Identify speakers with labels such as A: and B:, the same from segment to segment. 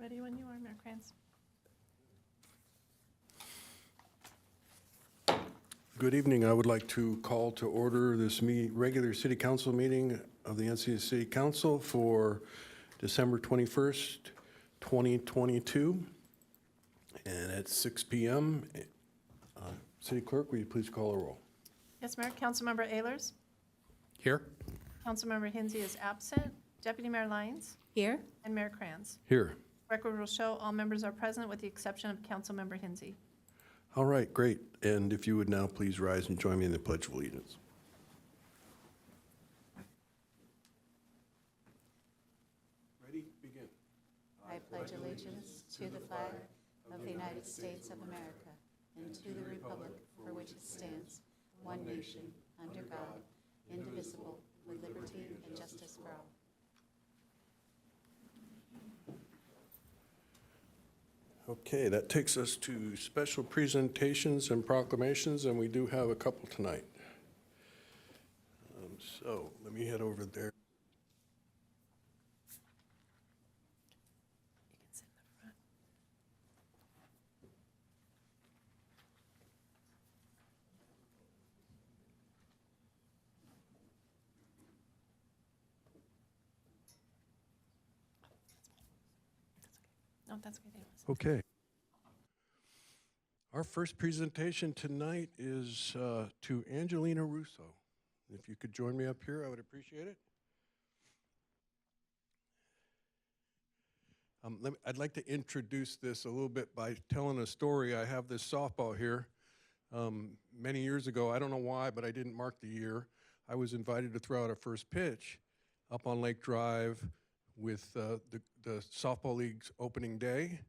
A: Ready when you are, Mayor Kranz.
B: Good evening. I would like to call to order this regular City Council meeting of the Encinitas City Council for December 21st, 2022, and at 6 p.m. City Clerk, will you please call a roll?
A: Yes, Mayor. Councilmember Ehlers.
B: Here.
A: Councilmember Hinsey is absent. Deputy Mayor Lyons.
C: Here.
A: And Mayor Kranz.
B: Here.
A: Record will show all members are present with the exception of Councilmember Hinsey.
B: All right, great. And if you would now please rise and join me in the Pledge of Allegiance. Ready? Begin.
C: I pledge allegiance to the flag of the United States of America and to the republic for which it stands, one nation, under God, indivisible, with liberty and justice for all.
B: Okay, that takes us to special presentations and proclamations, and we do have a couple tonight. So let me head over there.
A: You can sit in the front. No, that's okay. They don't listen.
B: Okay. Our first presentation tonight is to Angelina Russo. If you could join me up here, I would appreciate it. I'd like to introduce this a little bit by telling a story. I have this softball here. Many years ago, I don't know why, but I didn't mark the year. I was invited to throw out a first pitch up on Lake Drive with the softball league's opening day,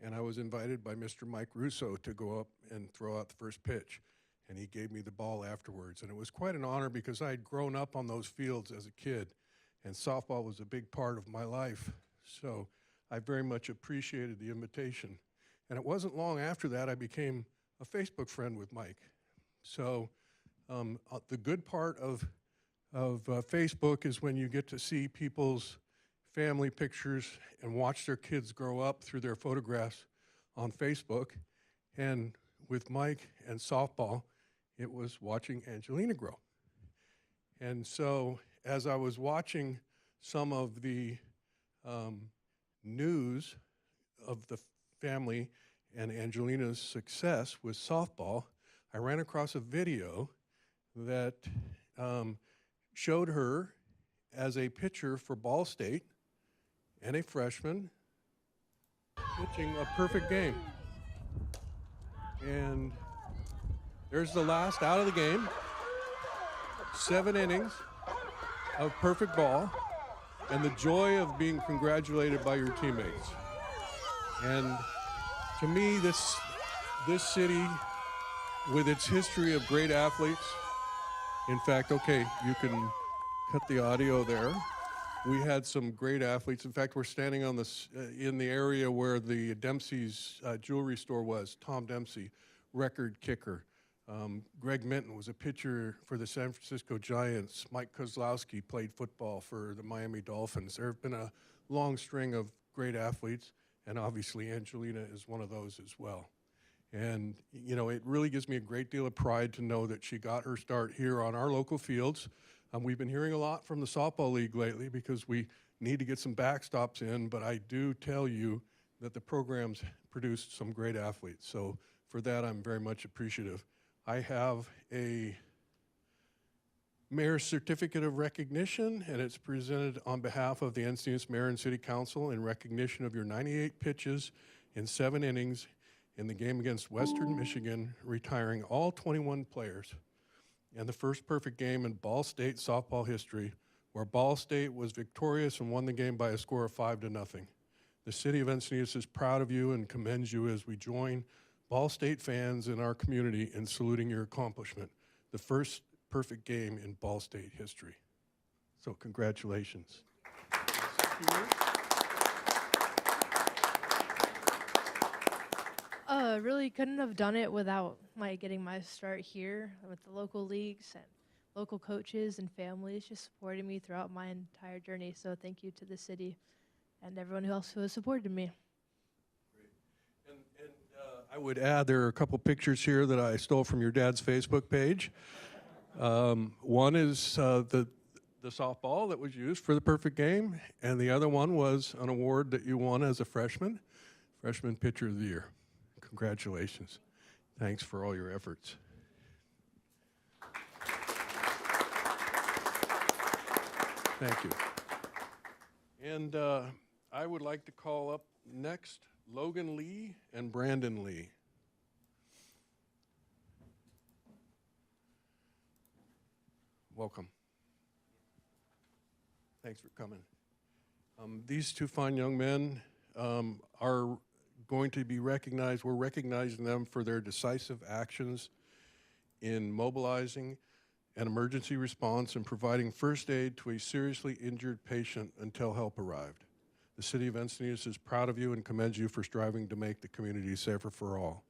B: and I was invited by Mr. Mike Russo to go up and throw out the first pitch, and he gave me the ball afterwards. And it was quite an honor because I had grown up on those fields as a kid, and softball was a big part of my life. So I very much appreciated the invitation. And it wasn't long after that I became a Facebook friend with Mike. So the good part of Facebook is when you get to see people's family pictures and watch their kids grow up through their photographs on Facebook. And with Mike and softball, it was watching Angelina grow. And so as I was watching some of the news of the family and Angelina's success with softball, I ran across a video that showed her as a pitcher for Ball State and a freshman pitching a perfect game. And there's the last out of the game. 7 innings of perfect ball and the joy of being congratulated by your teammates. And to me, this city, with its history of great athletes, in fact, okay, you can cut the audio there. We had some great athletes. In fact, we're standing on this in the area where the Dempsey's jewelry store was. Tom Dempsey, record kicker. Greg Minton was a pitcher for the San Francisco Giants. Mike Kozlowski played football for the Miami Dolphins. There have been a long string of great athletes, and obviously Angelina is one of those as well. And, you know, it really gives me a great deal of pride to know that she got her start here on our local fields. We've been hearing a lot from the softball league lately because we need to get some backstops in, but I do tell you that the program's produced some great athletes. So for that, I'm very much appreciative. I have a Mayor's Certificate of Recognition, and it's presented on behalf of the Encinitas Mayor and City Council in recognition of your 98 pitches in 7 innings in the game against Western Michigan, retiring all 21 players, and the first perfect game in Ball State softball history, where Ball State was victorious and won the game by a score of 5-0. The city of Encinitas is proud of you and commends you as we join Ball State fans in our community in saluting your accomplishment, the first perfect game in Ball State history. So congratulations.
D: Really couldn't have done it without getting my start here with the local leagues and local coaches and families just supporting me throughout my entire journey. So thank you to the city and everyone else who has supported me.
B: I would add there are a couple pictures here that I stole from your dad's Facebook page. One is the softball that was used for the perfect game, and the other one was an award that you won as a freshman pitcher of the year. Congratulations. Thanks for all your efforts. Thank you. And I would like to call up next Logan Lee and Brandon Lee. Welcome. Thanks for coming. These two fine young men are going to be recognized. We're recognizing them for their decisive actions in mobilizing an emergency response and providing first aid to a seriously injured patient until help arrived. The City of Encinitas is proud of you and commends you for striving to make the community safer for all.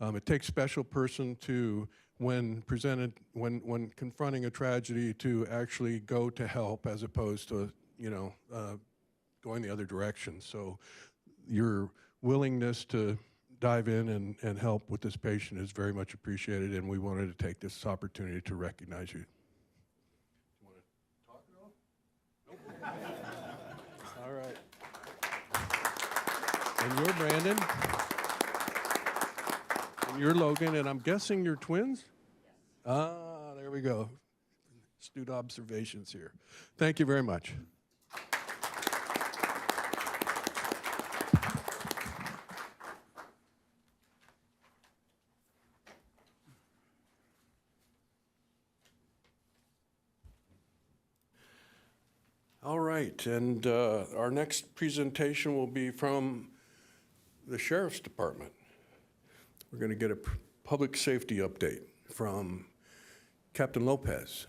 B: It takes special person to, when confronting a tragedy, to actually go to help as opposed to, going the other direction. So your willingness to dive in and help with this patient is very much appreciated, and we wanted to take this opportunity to recognize you. You want to talk at all? Nope. All right. And you're Brandon. And you're Logan, and I'm guessing you're twins? Yes. Ah, there we go. Astute observations here. Thank you very much. All right, and our next presentation will be from the Sheriff's Department. We're going to get a public safety update from Captain Lopez.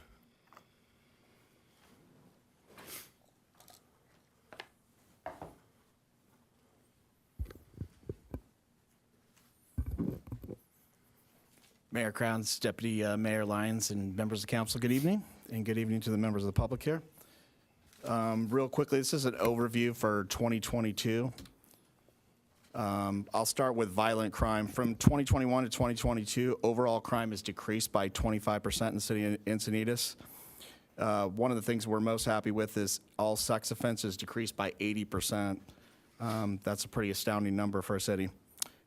E: Mayor Crowns, Deputy Mayor Lyons, and members of council, good evening, and good evening to the members of the public here. Real quickly, this is an overview for 2022. I'll start with violent crime. From 2021 to 2022, overall crime has decreased by 25% in the city of Encinitas. One of the things we're most happy with is all sex offenses decreased by 80%. That's a pretty astounding number for a city.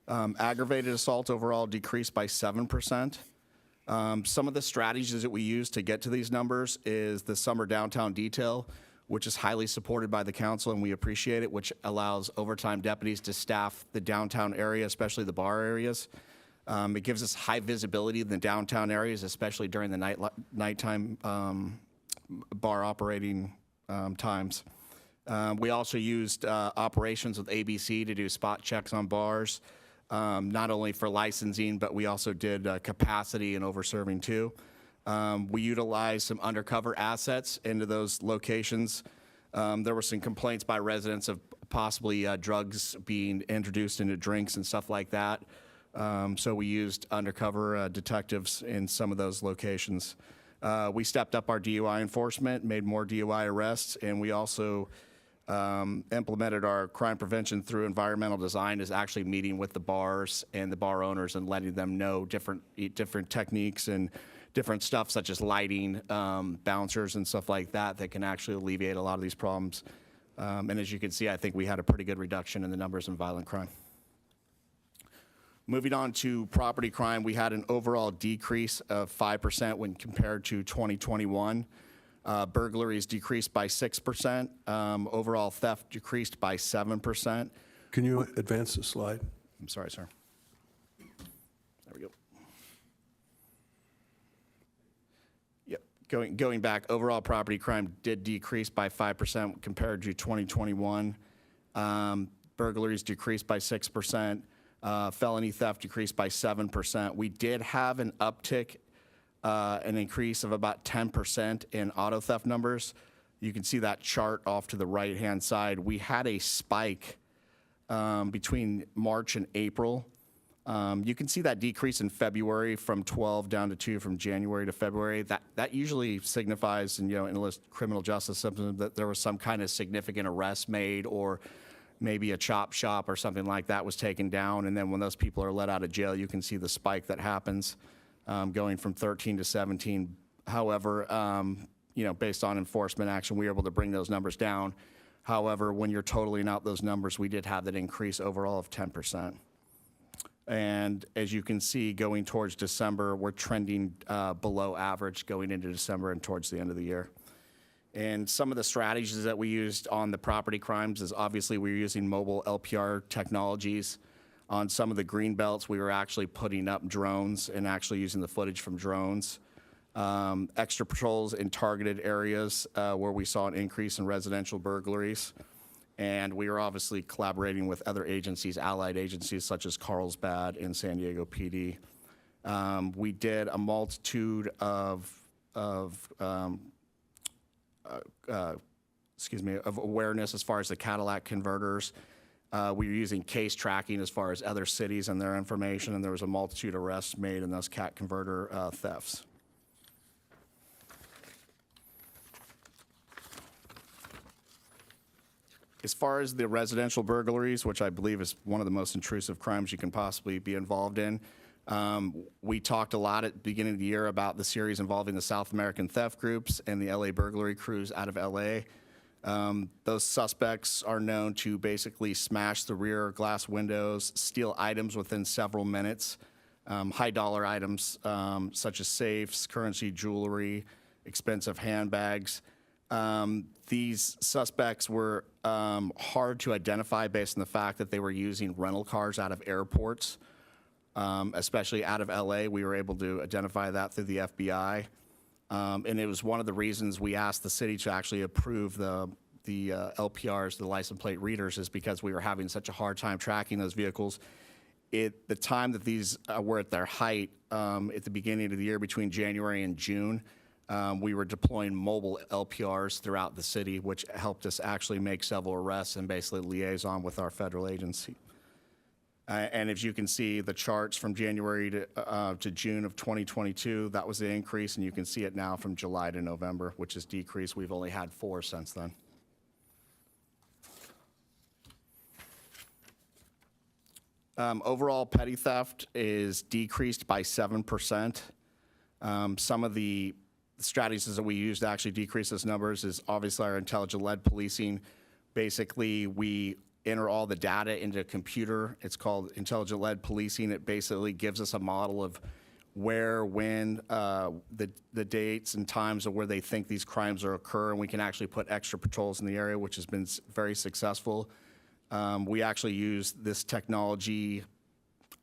E: Aggravated assault overall decreased by 7%. Some of the strategies that we use to get to these numbers is the summer downtown detail, which is highly supported by the council, and we appreciate it, which allows overtime deputies to staff the downtown area, especially the bar areas. It gives us high visibility in the downtown areas, especially during the nighttime bar operating times. We also used operations with ABC to do spot checks on bars, not only for licensing, but we also did capacity and over-serving too. We utilized some undercover assets into those locations. There were some complaints by residents of possibly drugs being introduced into drinks and stuff like that. So we used undercover detectives in some of those locations. We stepped up our DUI enforcement, made more DUI arrests, and we also implemented our crime prevention through environmental design, is actually meeting with the bars and the bar owners and letting them know different techniques and different stuff such as lighting, bouncers and stuff like that that can actually alleviate a lot of these problems. And as you can see, I think we had a pretty good reduction in the numbers in violent crime. Moving on to property crime, we had an overall decrease of 5% when compared to 2021. Burglaries decreased by 6%. Overall theft decreased by 7%.
B: Can you advance the slide?
E: I'm sorry, sir. There we go. Yep. Going back, overall property crime did decrease by 5% compared to 2021. Burglaries decreased by 6%. Felony theft decreased by 7%. We did have an uptick, an increase of about 10% in auto theft numbers. You can see that chart off to the right-hand side. We had a spike between March and April. You can see that decrease in February from 12 down to 2 from January to February. That usually signifies, in the criminal justice system, that there was some kind of significant arrest made or maybe a chop shop or something like that was taken down. And then when those people are let out of jail, you can see the spike that happens going from 13 to 17. However, based on enforcement action, we were able to bring those numbers down. However, when you're totaling out those numbers, we did have that increase overall of 10%. And as you can see, going towards December, we're trending below average going into December and towards the end of the year. And some of the strategies that we used on the property crimes is obviously we were using mobile LPR technologies. On some of the green belts, we were actually putting up drones and actually using the footage from drones. Extra patrols in targeted areas where we saw an increase in residential burglaries. And we were obviously collaborating with other agencies, allied agencies such as Carlsbad and San Diego PD. We did a multitude of awareness as far as the Cadillac converters. We were using case tracking as far as other cities and their information, and there was a multitude of arrests made in those CAT converter thefts. As far as the residential burglaries, which I believe is one of the most intrusive crimes you can possibly be involved in, we talked a lot at the beginning of the year about the series involving the South American theft groups and the LA burglary crews out of LA. Those suspects are known to basically smash the rear glass windows, steal items within several minutes, high dollar items such as safes, currency, jewelry, expensive handbags. These suspects were hard to identify based on the fact that they were using rental cars out of airports, especially out of LA. We were able to identify that through the FBI. And it was one of the reasons we asked the city to actually approve the LPRs, the license plate readers, is because we were having such a hard time tracking those vehicles. The time that these were at their height at the beginning of the year between January and June, we were deploying mobile LPRs throughout the city, which helped us actually make several arrests and basically liaison with our federal agency. And as you can see, the charts from January to June of 2022, that was the increase, and you can see it now from July to November, which has decreased. We've only had 4 since then. Overall, petty theft is decreased by 7%. Some of the strategies that we use to actually decrease those numbers is obviously our intelligent-led policing. Basically, we enter all the data into a computer. It's called intelligent-led policing. It basically gives us a model of where, when, the dates and times of where they think these crimes are occur, and we can actually put extra patrols in the area, which has been very successful. We actually used this technology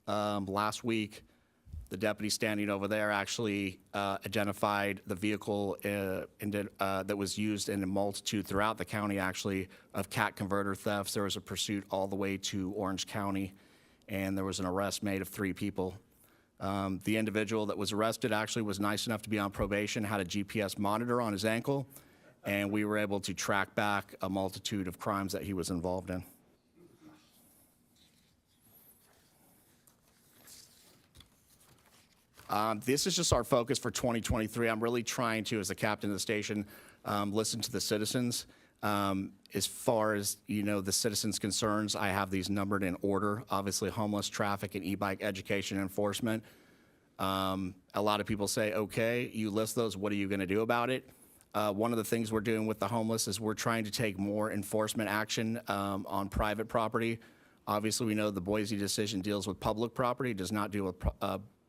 E: last week. The deputy standing over there actually identified the vehicle that was used in a multitude throughout the county, actually, of CAT converter thefts. There was a pursuit all the way to Orange County, and there was an arrest made of 3 people. The individual that was arrested actually was nice enough to be on probation, had a GPS monitor on his ankle, and we were able to track back a multitude of crimes that he was involved in. This is just our focus for 2023. I'm really trying to, as the captain of the station, listen to the citizens. As far as, the citizens' concerns, I have these numbered in order. Obviously, homeless, traffic, and e-bike education enforcement. A lot of people say, okay, you list those, what are you going to do about it? One of the things we're doing with the homeless is we're trying to take more enforcement action on private property. Obviously, we know the Boise decision deals with public property, does not deal with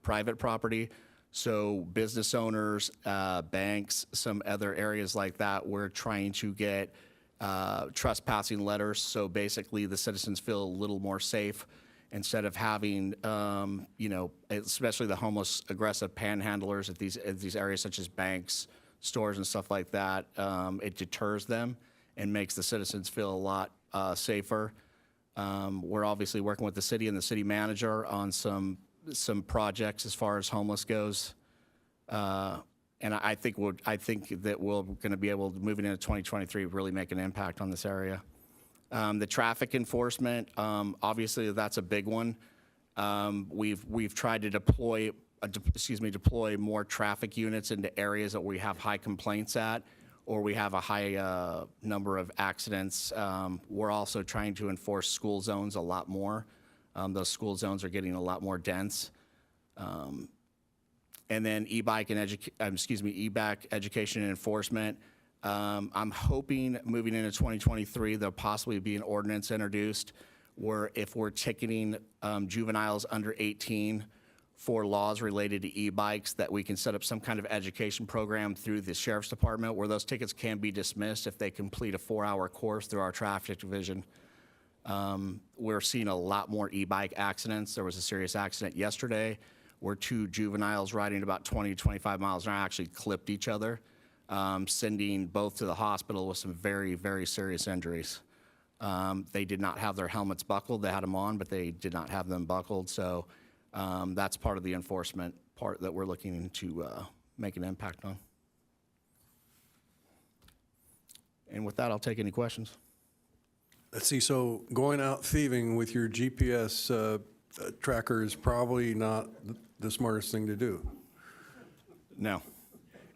E: private property. So business owners, banks, some other areas like that, we're trying to get trespassing letters. So basically the citizens feel a little more safe instead of having, especially the homeless aggressive panhandlers at these areas such as banks, stores and stuff like that. It deters them and makes the citizens feel a lot safer. We're obviously working with the city and the city manager on some projects as far as homeless goes, and I think that we're going to be able to, moving into 2023, really make an impact on this area. The traffic enforcement, obviously, that's a big one. We've tried to deploy more traffic units into areas that we have high complaints at, or we have a high number of accidents. We're also trying to enforce school zones a lot more. Those school zones are getting a lot more dense. And then e-bike and e-bike education and enforcement. I'm hoping moving into 2023, there'll possibly be an ordinance introduced where if we're ticketing juveniles under 18 for laws related to e-bikes, that we can set up some kind of education program through the sheriff's department where those tickets can be dismissed if they complete a 4-hour course through our traffic division. We're seeing a lot more e-bike accidents. There was a serious accident yesterday where 2 juveniles riding about 20 to 25 miles an hour actually clipped each other, sending both to the hospital with some very, very serious injuries. They did not have their helmets buckled. They had them on, but they did not have them buckled. So that's part of the enforcement part that we're looking to make an impact on. And with that, I'll take any questions.
B: Let's see, so going out thieving with your GPS tracker is probably not the smartest thing to do.
E: No.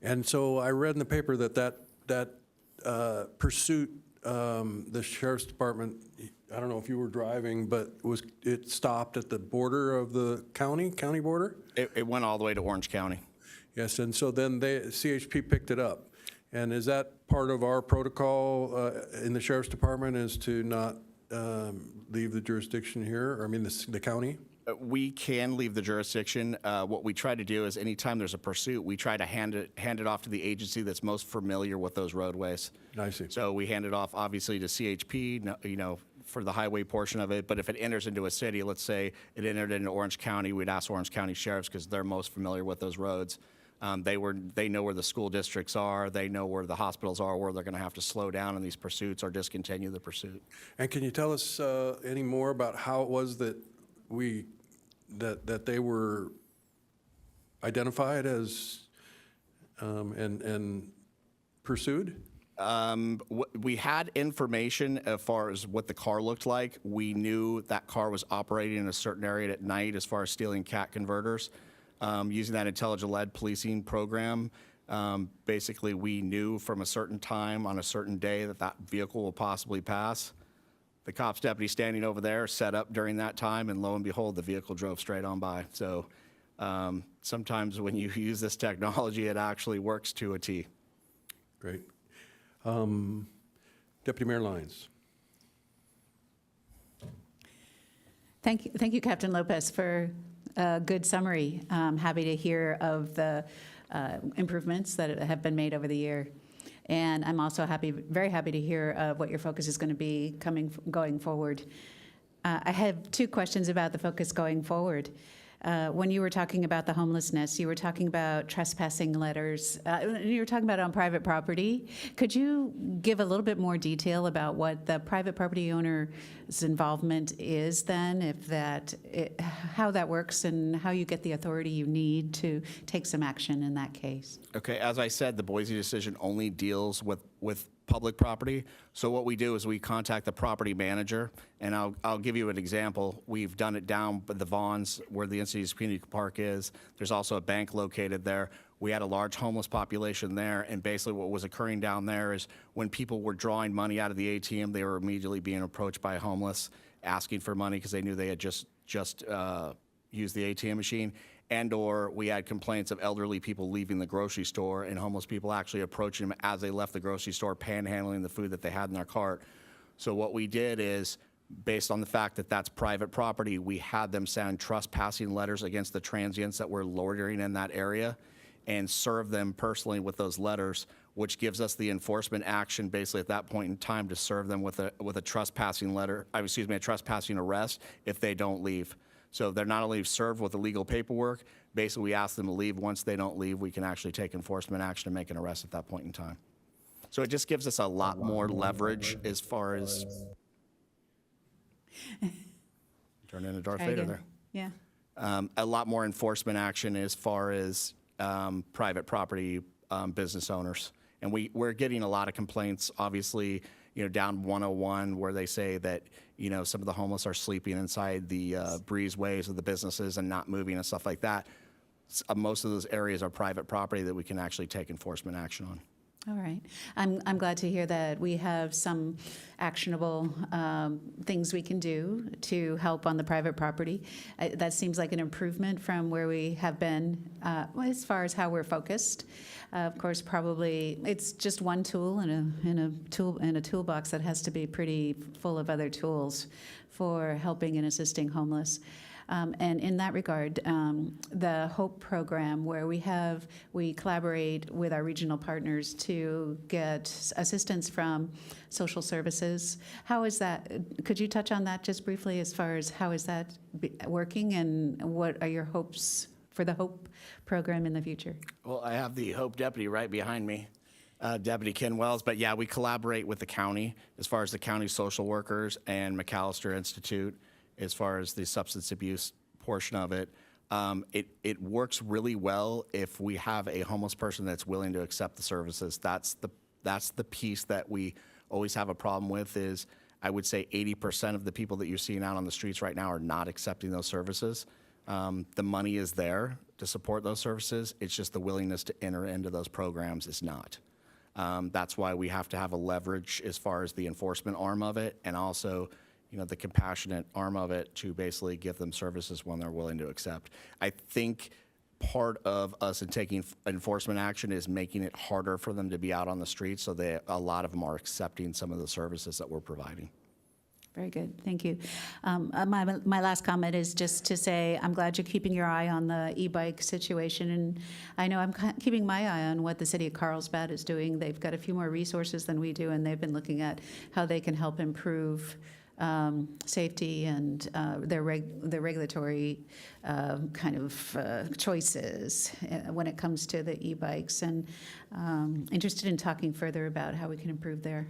B: And so I read in the paper that pursuit, the sheriff's department, I don't know if you were driving, but it stopped at the border of the county border?
E: It went all the way to Orange County.
B: Yes, and so then CHP picked it up. And is that part of our protocol in the sheriff's department, is to not leave the jurisdiction here, or I mean the county?
E: We can leave the jurisdiction. What we try to do is anytime there's a pursuit, we try to hand it off to the agency that's most familiar with those roadways.
B: I see.
E: So we hand it off obviously to CHP, you know, for the highway portion of it. But if it enters into a city, let's say it entered into Orange County, we'd ask Orange County sheriffs because they're most familiar with those roads. They know where the school districts are, they know where the hospitals are, where they're going to have to slow down in these pursuits or discontinue the pursuit.
B: And can you tell us any more about how it was that that they were identified as and pursued?
E: We had information as far as what the car looked like. We knew that car was operating in a certain area at night as far as stealing cat converters. Using that intelligent lead policing program, basically we knew from a certain time on a certain day that vehicle will possibly pass. The cops deputy standing over there set up during that time, and lo and behold, the vehicle drove straight on by. So sometimes when you use this technology, it actually works to a T.
B: Great. Deputy Mayor Lyons.
C: Thank you, Captain Lopez, for a good summary. I'm happy to hear of the improvements that have been made over the year. And I'm also very happy to hear of what your focus is going to be going forward. I have 2 questions about the focus going forward. When you were talking about the homelessness, you were talking about trespassing letters. You were talking about it on private property. Could you give a little bit more detail about what the private property owner's involvement is then, how that works and how you get the authority you need to take some action in that case?
E: Okay, as I said, the Boise decision only deals with public property. So what we do is we contact the property manager, and I'll give you an example. We've done it down by the Vaughns where the Encinitas Community Park is. There's also a bank located there. We had a large homeless population there, and basically what was occurring down there is when people were drawing money out of the ATM, they were immediately being approached by homeless asking for money because they knew they had just used the ATM machine. And/or we had complaints of elderly people leaving the grocery store and homeless people actually approaching them as they left the grocery store, panhandling the food that they had in their cart. So what we did is, based on the fact that that's private property, we had them send trespassing letters against the transients that were loitering in that area and serve them personally with those letters, which gives us the enforcement action basically at that point in time to serve them with a trespassing letter, a trespassing arrest if they don't leave. So they're not only served with the legal paperwork, basically we ask them to leave. Once they don't leave, we can actually take enforcement action and make an arrest at that point in time. So it just gives us a lot more leverage as far as turn into Darth Vader there.
C: Yeah.
E: A lot more enforcement action as far as private property business owners. And we're getting a lot of complaints, obviously, down 101 where they say that, some of the homeless are sleeping inside the breezeways of the businesses and not moving and stuff like that. Most of those areas are private property that we can actually take enforcement action on.
C: All right. I'm glad to hear that we have some actionable things we can do to help on the private property. That seems like an improvement from where we have been as far as how we're focused. Of course, probably it's just one tool in a toolbox that has to be pretty full of other tools for helping and assisting homeless. And in that regard, the HOPE program, where we collaborate with our regional partners to get assistance from social services. How is that? Could you touch on that just briefly as far as how is that working, and what are your hopes for the HOPE program in the future?
E: Well, I have the HOPE deputy right behind me, Deputy Ken Wells. But yeah, we collaborate with the county as far as the county social workers and McAllister Institute as far as the substance abuse portion of it. It works really well if we have a homeless person that's willing to accept the services. That's the piece that we always have a problem with. Is I would say 80% of the people that you're seeing out on the streets right now are not accepting those services. The money is there to support those services. It's just the willingness to enter into those programs is not. That's why we have to have a leverage as far as the enforcement arm of it, and also, the compassionate arm of it to basically give them services when they're willing to accept. I think part of us in taking enforcement action is making it harder for them to be out on the streets, so that a lot of them are accepting some of the services that we're providing.
C: Very good, thank you. My last comment is just to say I'm glad you're keeping your eye on the e-bike situation, and I know I'm keeping my eye on what the city of Carlsbad is doing. They've got a few more resources than we do, and they've been looking at how they can help improve safety and their regulatory kind of choices when it comes to the e-bikes, and interested in talking further about how we can improve there.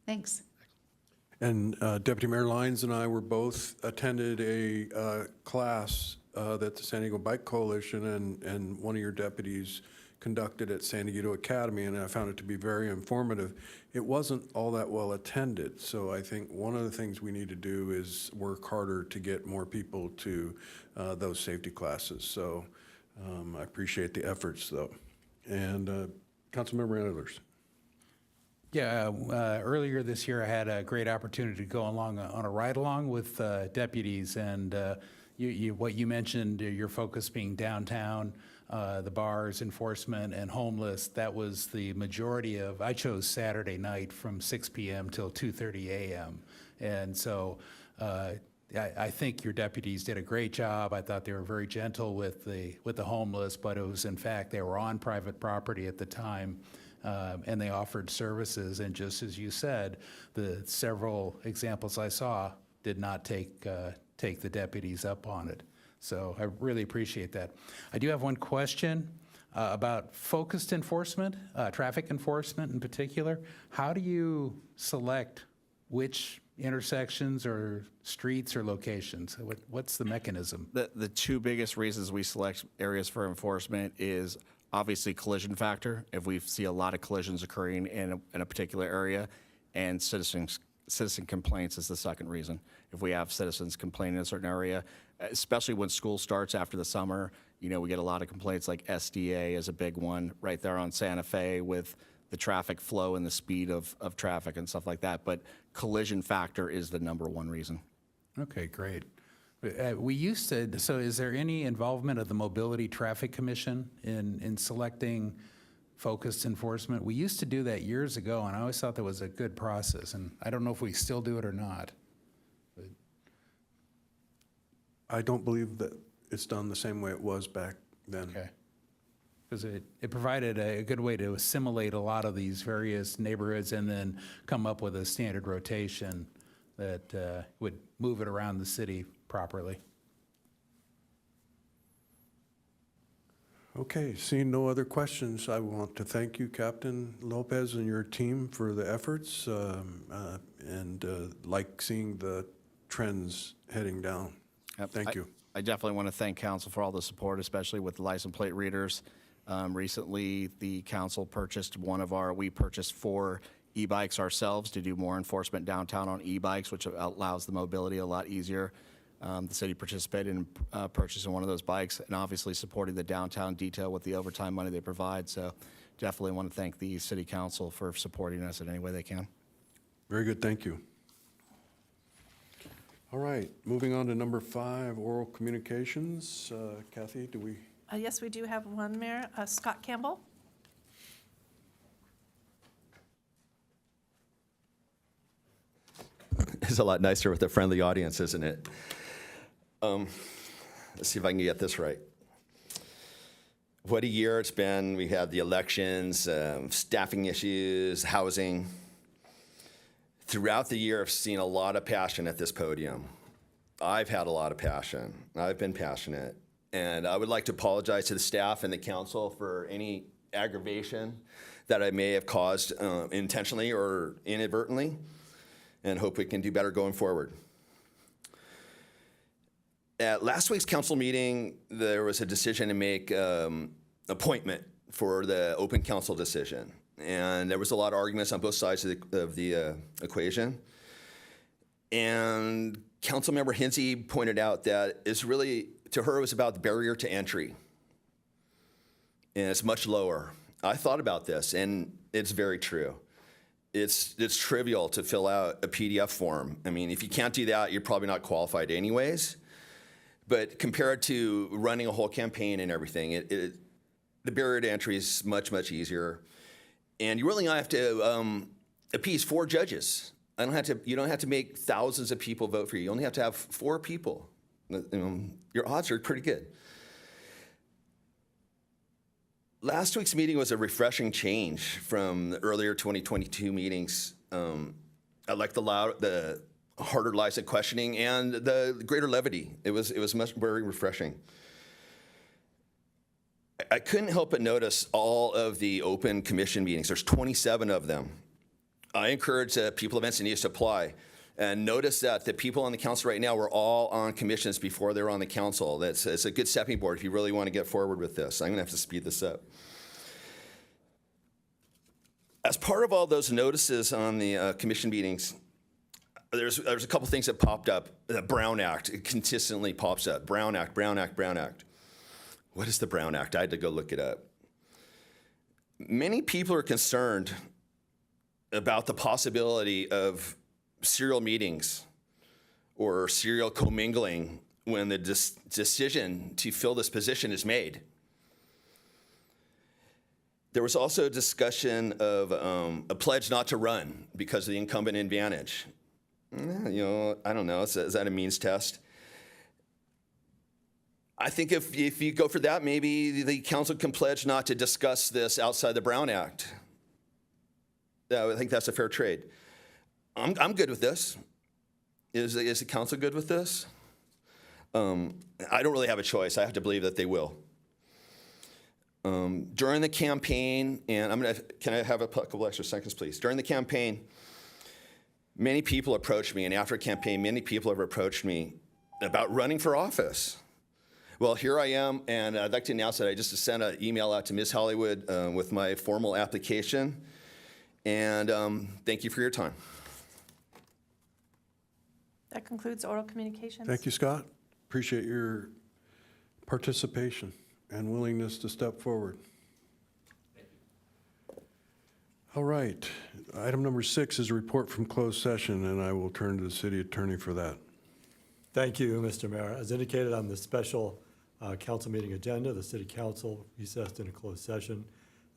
C: Thanks.
B: And Deputy Mayor Lyons and I were both attended a class that the San Diego Bike Coalition and one of your deputies conducted at San Diego Academy, and I found it to be very informative. It wasn't all that well attended, so I think one of the things we need to do is work harder to get more people to those safety classes. So I appreciate the efforts, though. And Councilmember Ehlers.
F: Yeah, earlier this year I had a great opportunity to go along on a ride-along with deputies, and what you mentioned, your focus being downtown, the bars, enforcement, and homeless, that was the majority of, I chose Saturday night from 6 p.m. till 2:30 a.m. And so I think your deputies did a great job. I thought they were very gentle with the homeless, but it was, in fact, they were on private property at the time. And they offered services, and just as you said, the several examples I saw did not take the deputies up on it. So I really appreciate that. I do have one question about focused enforcement, traffic enforcement in particular. How do you select which intersections or streets or locations? What's the mechanism?
E: The two biggest reasons we select areas for enforcement is obviously collision factor, if we see a lot of collisions occurring in a particular area, and citizen complaints is the second reason. If we have citizens complaining in a certain area, especially when school starts after the summer, we get a lot of complaints, like SDA is a big one right there on Santa Fe with the traffic flow and the speed of traffic and stuff like that. But collision factor is the number one reason.
F: Okay, great. We used to, so is there any involvement of the Mobility Traffic Commission in selecting focused enforcement? We used to do that years ago, and I always thought that was a good process, and I don't know if we still do it or not. But
B: I don't believe that it's done the same way it was back then.
F: okay. Because it provided a good way to assimilate a lot of these various neighborhoods and then come up with a standard rotation that would move it around the city properly.
B: Okay, seeing no other questions, I want to thank you, Captain Lopez, and your team for the efforts, and like seeing the trends heading down.
E: Yep.
B: Thank you.
E: I definitely want to thank council for all the support, especially with the license plate readers. Recently, the council purchased we purchased 4 e-bikes ourselves to do more enforcement downtown on e-bikes, which allows the mobility a lot easier. The city participated in purchasing one of those bikes and obviously supporting the downtown detail with the overtime money they provide. So definitely want to thank the city council for supporting us in any way they can.
B: Very good, thank you. All right, moving on to number 5, oral communications. Kathy, do we?
A: Yes, we do have one, Mayor. Scott Campbell.
G: It's a lot nicer with a friendly audience, isn't it? Let's see if I can get this right. What a year it's been. We had the elections, staffing issues, housing. Throughout the year, I've seen a lot of passion at this podium. I've had a lot of passion. I've been passionate. And I would like to apologize to the staff and the council for any aggravation that I may have caused intentionally or inadvertently, and hope we can do better going forward. At last week's council meeting, there was a decision to make appointment for the open council decision. And there was a lot of arguments on both sides of the equation. And Councilmember Hinsey pointed out that it's really, to her, it was about the barrier to entry. And it's much lower. I thought about this, and it's very true. It's trivial to fill out a PDF form. I mean, if you can't do that, you're probably not qualified anyways. But compared to running a whole campaign and everything, the barrier to entry is much, much easier. And you really only have to appease 4 judges. You don't have to make thousands of people vote for you. You only have to have 4 people. Your odds are pretty good. Last week's meeting was a refreshing change from the earlier 2022 meetings. I like the harder lines of questioning and the greater levity. It was very refreshing. I couldn't help but notice all of the open commission meetings. There's 27 of them. I encourage people of Encinitas to apply. And notice that the people on the council right now were all on commissions before they were on the council. It's a good stepping board if you really want to get forward with this. I'm going to have to speed this up. As part of all those notices on the commission meetings, there's a couple things that popped up. The Brown Act, it consistently pops up. Brown Act, Brown Act, Brown Act. What is the Brown Act? I had to go look it up. Many people are concerned about the possibility of serial meetings or serial commingling when the decision to fill this position is made. There was also a discussion of a pledge not to run because of the incumbent advantage. I don't know, is that a means test? I think if you go for that, maybe the council can pledge not to discuss this outside the Brown Act. I think that's a fair trade. I'm good with this. Is the council good with this? I don't really have a choice. I have to believe that they will. During the campaign, and can I have a couple extra seconds, please? During the campaign, many people approached me, and after a campaign, many people have approached me about running for office. Well, here I am, and I'd like to announce that I just sent an email out to Ms. Hollywood with my formal application, and thank you for your time.
A: That concludes oral communications.
B: Thank you, Scott. Appreciate your participation and willingness to step forward. All right, item number 6 is a report from closed session, and I will turn to the city attorney for that.
H: Thank you, Mr. Mayor. As indicated on the special council meeting agenda, the city council recessed in a closed session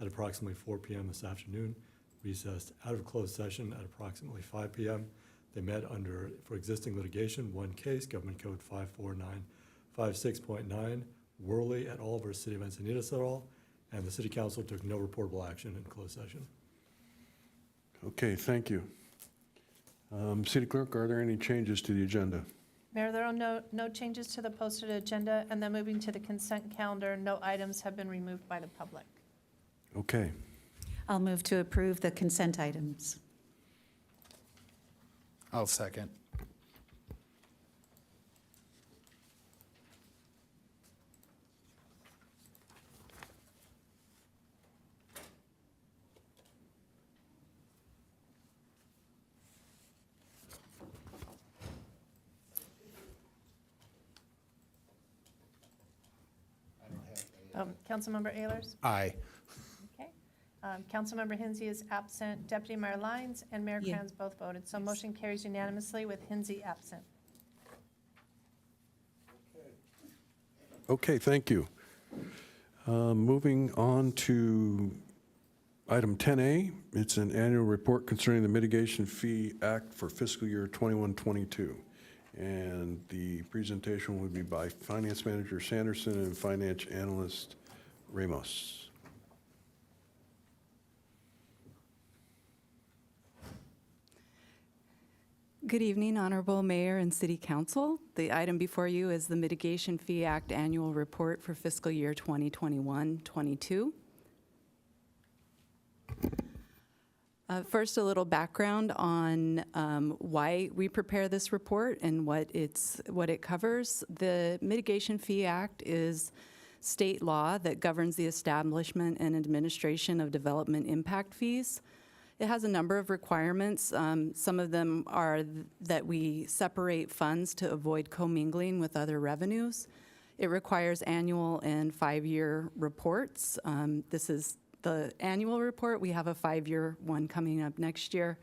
H: at approximately 4 p.m. this afternoon, recessed out of closed session at approximately 5 p.m. They met for existing litigation, one case, Government Code 54956.9, Worley et al. Versus City of Encinitas et al., and the city council took no reportable action in closed session.
B: Okay, thank you. City Clerk, are there any changes to the agenda?
A: Mayor, there are no changes to the posted agenda, and then moving to the consent calendar, no items have been removed by the public.
B: Okay.
C: I'll move to approve the consent items.
F: I'll second.
A: Councilmember Ehlers?
F: Aye.
A: Okay. Councilmember Hensy is absent, Deputy Mayor Lyons and Mayor
C: Yeah.
A: Kranz both voted. So motion carries unanimously with Hensy absent.
B: Okay, thank you. Moving on to item 10A, it's an annual report concerning the Mitigation Fee Act for fiscal year 21-22. And the presentation will be by Finance Manager Sanderson and Finance Analyst Ramos.
I: Good evening, Honorable Mayor and City Council. The item before you is the Mitigation Fee Act Annual Report for fiscal year 2021-22. First, a little background on why we prepare this report and what it covers. The Mitigation Fee Act is state law that governs the establishment and administration of development impact fees. It has a number of requirements. Some of them are that we separate funds to avoid commingling with other revenues. It requires annual and 5-year reports. This is the annual report. We have a 5-year one coming up next year.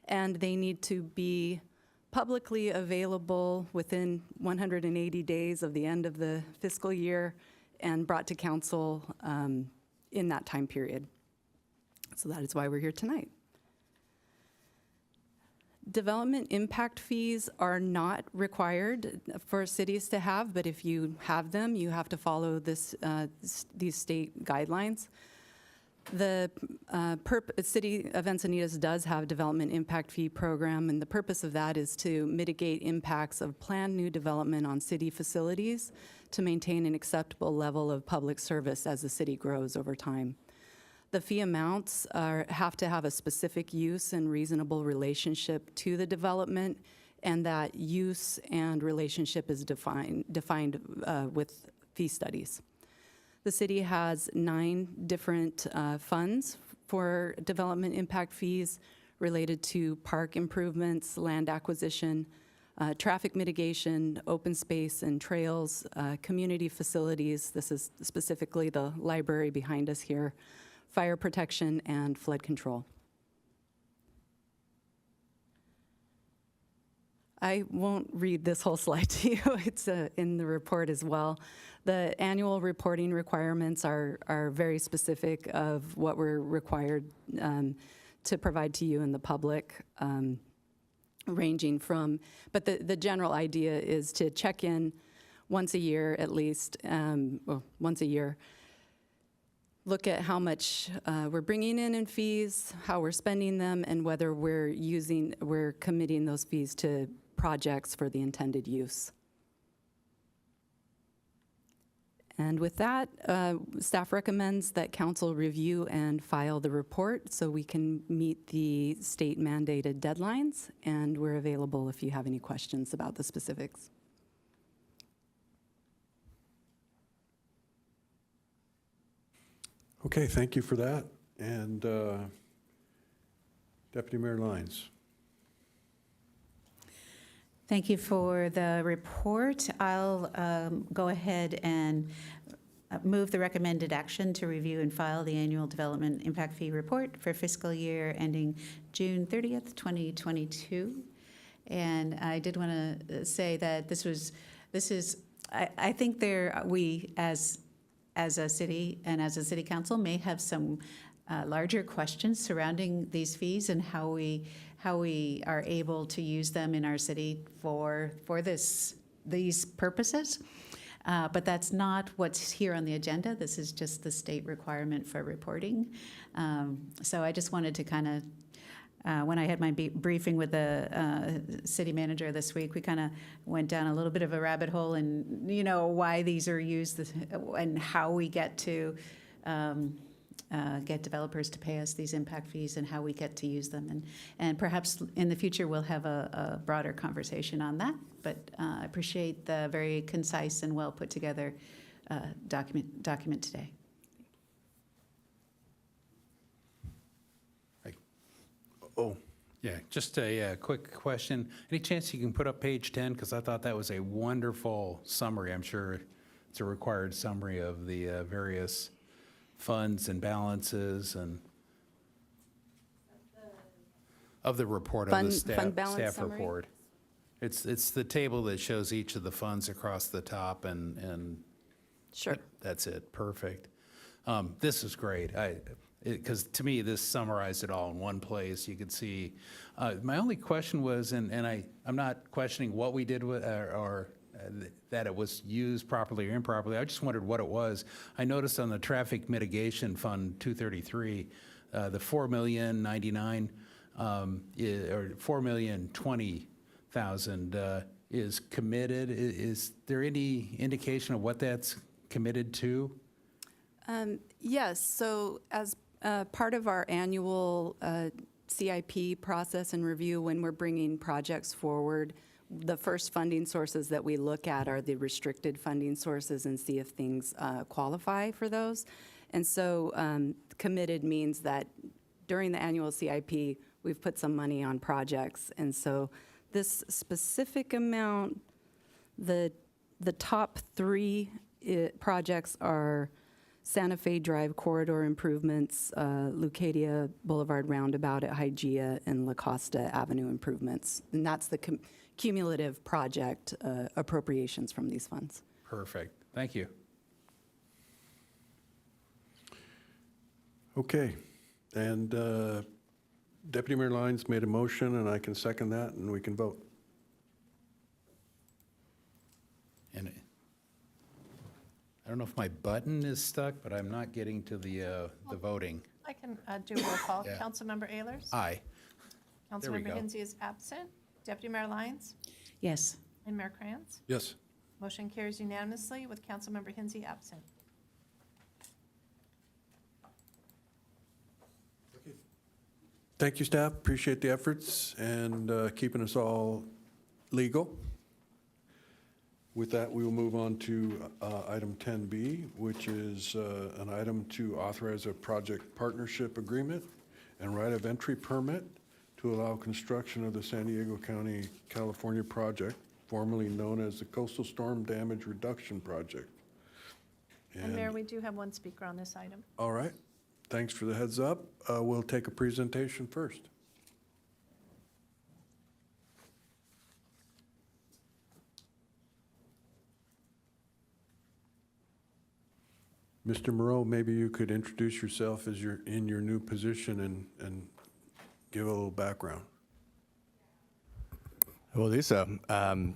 I: And they need to be publicly available within 180 days of the end of the fiscal year and brought to council in that time period. So that is why we're here tonight. Development impact fees are not required for cities to have, but if you have them, you have to follow these state guidelines. The City of Encinitas does have development impact fee program, and the purpose of that is to mitigate impacts of planned new development on city facilities to maintain an acceptable level of public service as the city grows over time. The fee amounts have to have a specific use and reasonable relationship to the development, and that use and relationship is defined with fee studies. The city has 9 different funds for development impact fees related to park improvements, land acquisition, traffic mitigation, open space and trails, community facilities. This is specifically the library behind us here, fire protection, and flood control. I won't read this whole slide to you. It's in the report as well. The annual reporting requirements are very specific of what we're required to provide to you and the public, ranging from, but the general idea is to check in once a year at least, once a year, look at how much we're bringing in fees, how we're spending them, and whether we're committing those fees to projects for the intended use. And with that, staff recommends that council review and file the report so we can meet the state mandated deadlines, and we're available if you have any questions about the specifics.
B: Okay, thank you for that. And Deputy Mayor Lyons.
C: Thank you for the report. I'll go ahead and move the recommended action to review and file the annual development impact fee report for fiscal year ending June 30th, 2022. And I did want to say that I think we as a city and as a city council may have some larger questions surrounding these fees and how we are able to use them in our city for these purposes. But that's not what's here on the agenda. This is just the state requirement for reporting. So I just wanted to kind of, when I had my briefing with the city manager this week, we kind of went down a little bit of a rabbit hole and, why these are used and how we get to get developers to pay us these impact fees and how we get to use them. And perhaps in the future, we'll have a broader conversation on that. But I appreciate the very concise and well put together document today.
B: Oh,
F: Yeah, just a quick question. Any chance you can put up page 10? Because I thought that was a wonderful summary. I'm sure it's a required summary of the various funds and balances and Of the report, of the
I: Fund
F: staff,
I: balance
F: staff
I: summary?
F: report. It's the table that shows each of the funds across the top, and
I: Sure.
F: that's it. Perfect. This is great. Because to me, this summarized it all in one place. You could see. My only question was, and I'm not questioning what we did with, or that it was used properly or improperly. I just wondered what it was. I noticed on the Traffic Mitigation Fund 233, the $4,099,000 or $4,020,000 is committed. Is there any indication of what that's committed to?
I: Yes, so as part of our annual CIP process and review, when we're bringing projects forward, the first funding sources that we look at are the restricted funding sources and see if things qualify for those. And so committed means that during the annual CIP, we've put some money on projects. And so this specific amount, the top three projects are Santa Fe Drive corridor improvements, Leucadia Boulevard roundabout at Hygeia, and La Costa Avenue improvements. And that's the cumulative project appropriations from these funds.
F: Perfect. Thank you.
B: Okay, and Deputy Mayor Lyons made a motion, and I can second that, and we can vote.
F: And I don't know if my button is stuck, but I'm not getting to the voting.
A: I can do roll call.
F: Yeah.
A: Councilmember Ehlers?
F: Aye. There we
A: Councilmember
F: go.
A: Hensy is absent. Deputy Mayor Lyons?
C: Yes.
A: And Mayor Krantz?
B: Yes.
A: Motion carries unanimously with Councilmember Hensy absent.
B: Thank you, staff. Appreciate the efforts and keeping us all legal. With that, we will move on to item 10B, which is an item to authorize a project partnership agreement and right of entry permit to allow construction of the San Diego County, California project, formerly known as the Coastal Storm Damage Reduction Project.
A: And Mayor, we do have one speaker on this item.
B: All right. Thanks for the heads up. We'll take a presentation first. Mr. Moreau, maybe you could introduce yourself as you're in your new position and give a little background.
J: I will do so.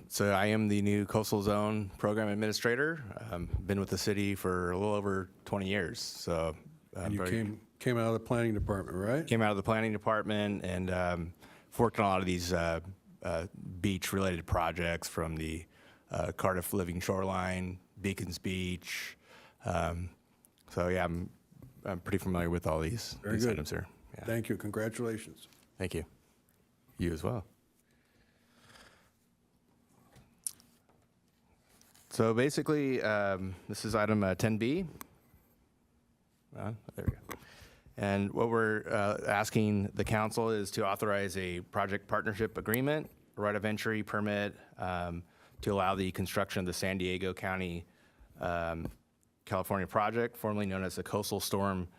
J: So I am the new Coastal Zone Program Administrator. Been with the city for a little over 20 years. So
B: And you came out of the planning department, right?
J: came out of the planning department and worked on a lot of these beach-related projects, from the Cardiff Living Shoreline, Beacons Beach. So yeah, I'm pretty familiar with all these
B: Very good.
J: items here. Yeah.
B: Thank you. Congratulations.
J: Thank you. You as well. So basically, this is item 10B. There we go. And what we're asking the council is to authorize a project partnership agreement, right of entry permit, to allow the construction of the San Diego County, California project, formerly known as the Coastal Storm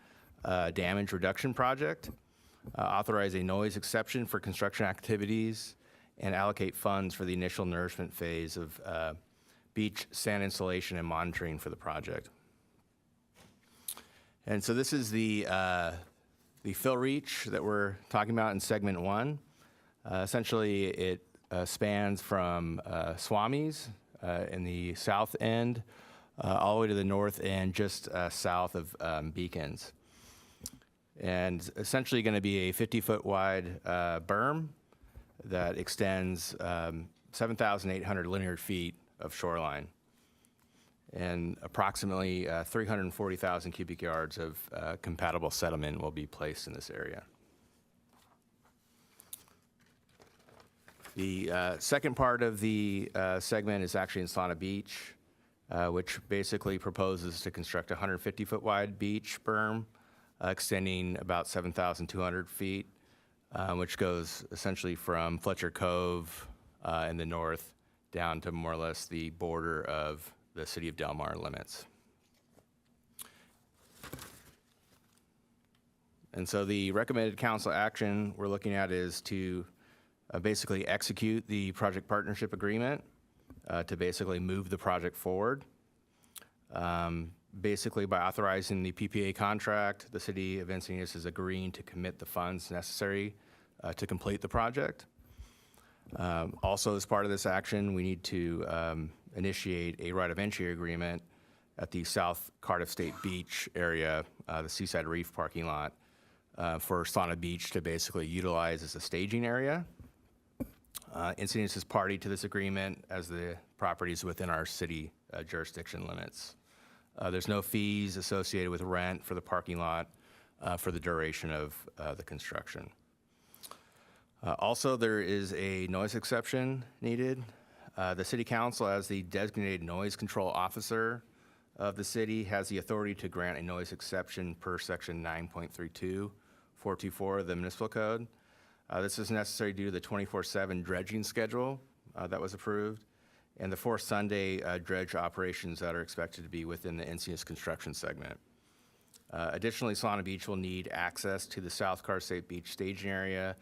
J: Damage Reduction Project, authorize a noise exception for construction activities, and allocate funds for the initial nourishment phase of beach sand installation and monitoring for the project. And so this is the fill reach that we're talking about in segment 1. Essentially, it spans from Swami's in the south end all the way to the north end, just south of Beacons. And essentially going to be a 50-foot wide berm that extends 7,800 linear feet of shoreline, and approximately 340,000 cubic yards of compatible sediment will be placed in this area. The second part of the segment is actually in Solana Beach, which basically proposes to construct a 150-foot wide beach berm extending about 7,200 feet, which goes essentially from Fletcher Cove in the north down to more or less the border of the city of Del Mar limits. And so the recommended council action we're looking at is to basically execute the project partnership agreement to basically move the project forward. Basically, by authorizing the PPA contract, the city of Encinitas is agreeing to commit the funds necessary to complete the project. Also, as part of this action, we need to initiate a right of entry agreement at the South Cardiff State Beach area, the Seaside Reef parking lot, for Solana Beach to basically utilize as a staging area. Encinitas is party to this agreement as the property is within our city jurisdiction limits. There's no fees associated with rent for the parking lot for the duration of the construction. Also, there is a noise exception needed. The City Council, as the designated noise control officer of the city, has the authority to grant a noise exception per section 9.32.424 of the municipal code. This is necessary due to the 24/7 dredging schedule that was approved and the 4 Sunday dredge operations that are expected to be within the Encinitas construction segment. Additionally, Solana Beach will need access to the South Cardiff State Beach staging area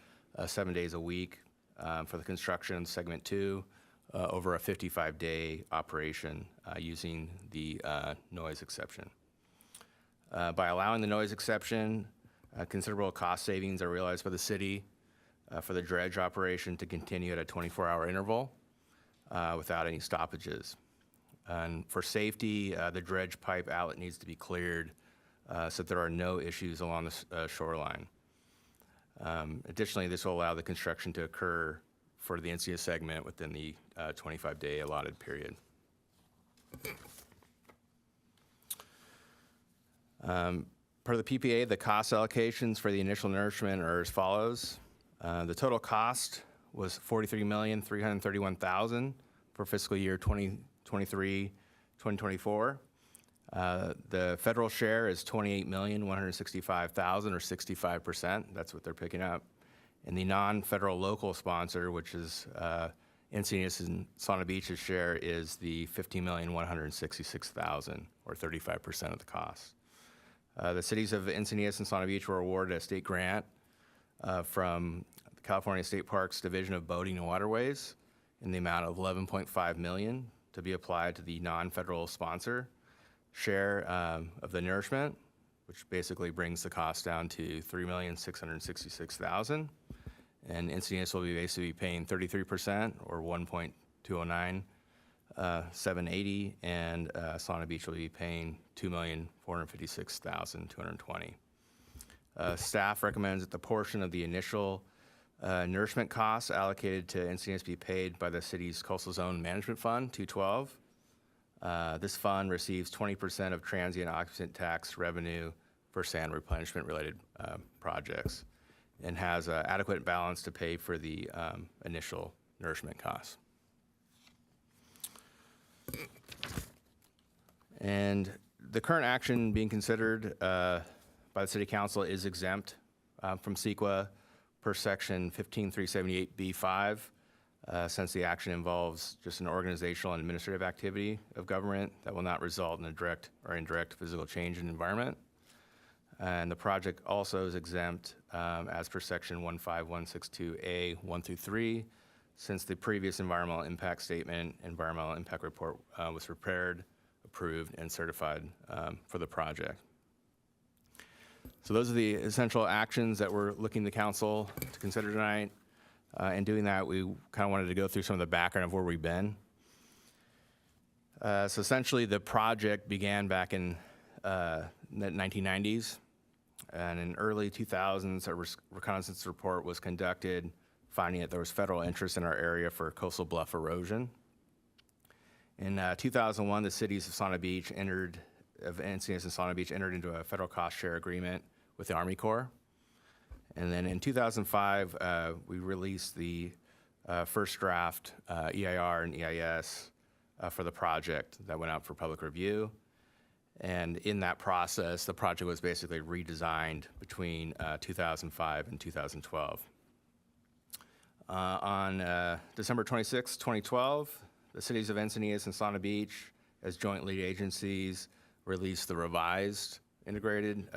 J: 7 days a week for the construction of segment 2 over a 55-day operation using the noise exception. By allowing the noise exception, considerable cost savings are realized by the city for the dredge operation to continue at a 24-hour interval without any stoppages. And for safety, the dredge pipe outlet needs to be cleared so that there are no issues along the shoreline. Additionally, this will allow the construction to occur for the Encinitas segment within the 25-day allotted period. Per the PPA, the cost allocations for the initial nourishment are as follows. The total cost was $43,331,000 for fiscal year 2023-2024. The federal share is $28,165,000 or 65%. That's what they're picking up. And the non-federal local sponsor, which is Encinitas and Solana Beach's share, is the $15,166,000 or 35% of the cost. The cities of Encinitas and Solana Beach were awarded a state grant from the California State Parks Division of Boating and Waterways in the amount of $11.5 million to be applied to the non-federal sponsor share of the nourishment, which basically brings the cost down to $3,666,000. And Encinitas will be basically paying 33% or $1.209,780, and Solana Beach will be paying $2,456,220. Staff recommends that the portion of the initial nourishment costs allocated to Encinitas be paid by the city's Coastal Zone Management Fund, 212. This fund receives 20% of transient occupant tax revenue for sand replenishment related projects and has an adequate balance to pay for the initial nourishment costs. And the current action being considered by the City Council is exempt from CEQA per section 15378B5. Since the action involves just an organizational and administrative activity of government that will not result in a direct or indirect physical change in environment. And the project also is exempt as per section 15162A 1 through 3, since the previous environmental impact statement, environmental impact report was prepared, approved, and certified for the project. So those are the essential actions that we're looking to council to consider tonight. In doing that, we kind of wanted to go through some of the background of where we've been. So essentially, the project began back in the 1990s. And in early 2000s, a reconnaissance report was conducted, finding that there was federal interest in our area for coastal bluff erosion. In 2001, the cities of Encinitas and Solana Beach entered into a federal cost share agreement with the Army Corps. And then in 2005, we released the first draft EIR and EIS for the project that went out for public review. And in that process, the project was basically redesigned between 2005 and 2012. On December 26, 2012, the cities of Encinitas and Solana Beach, as joint lead agencies, released the revised integrated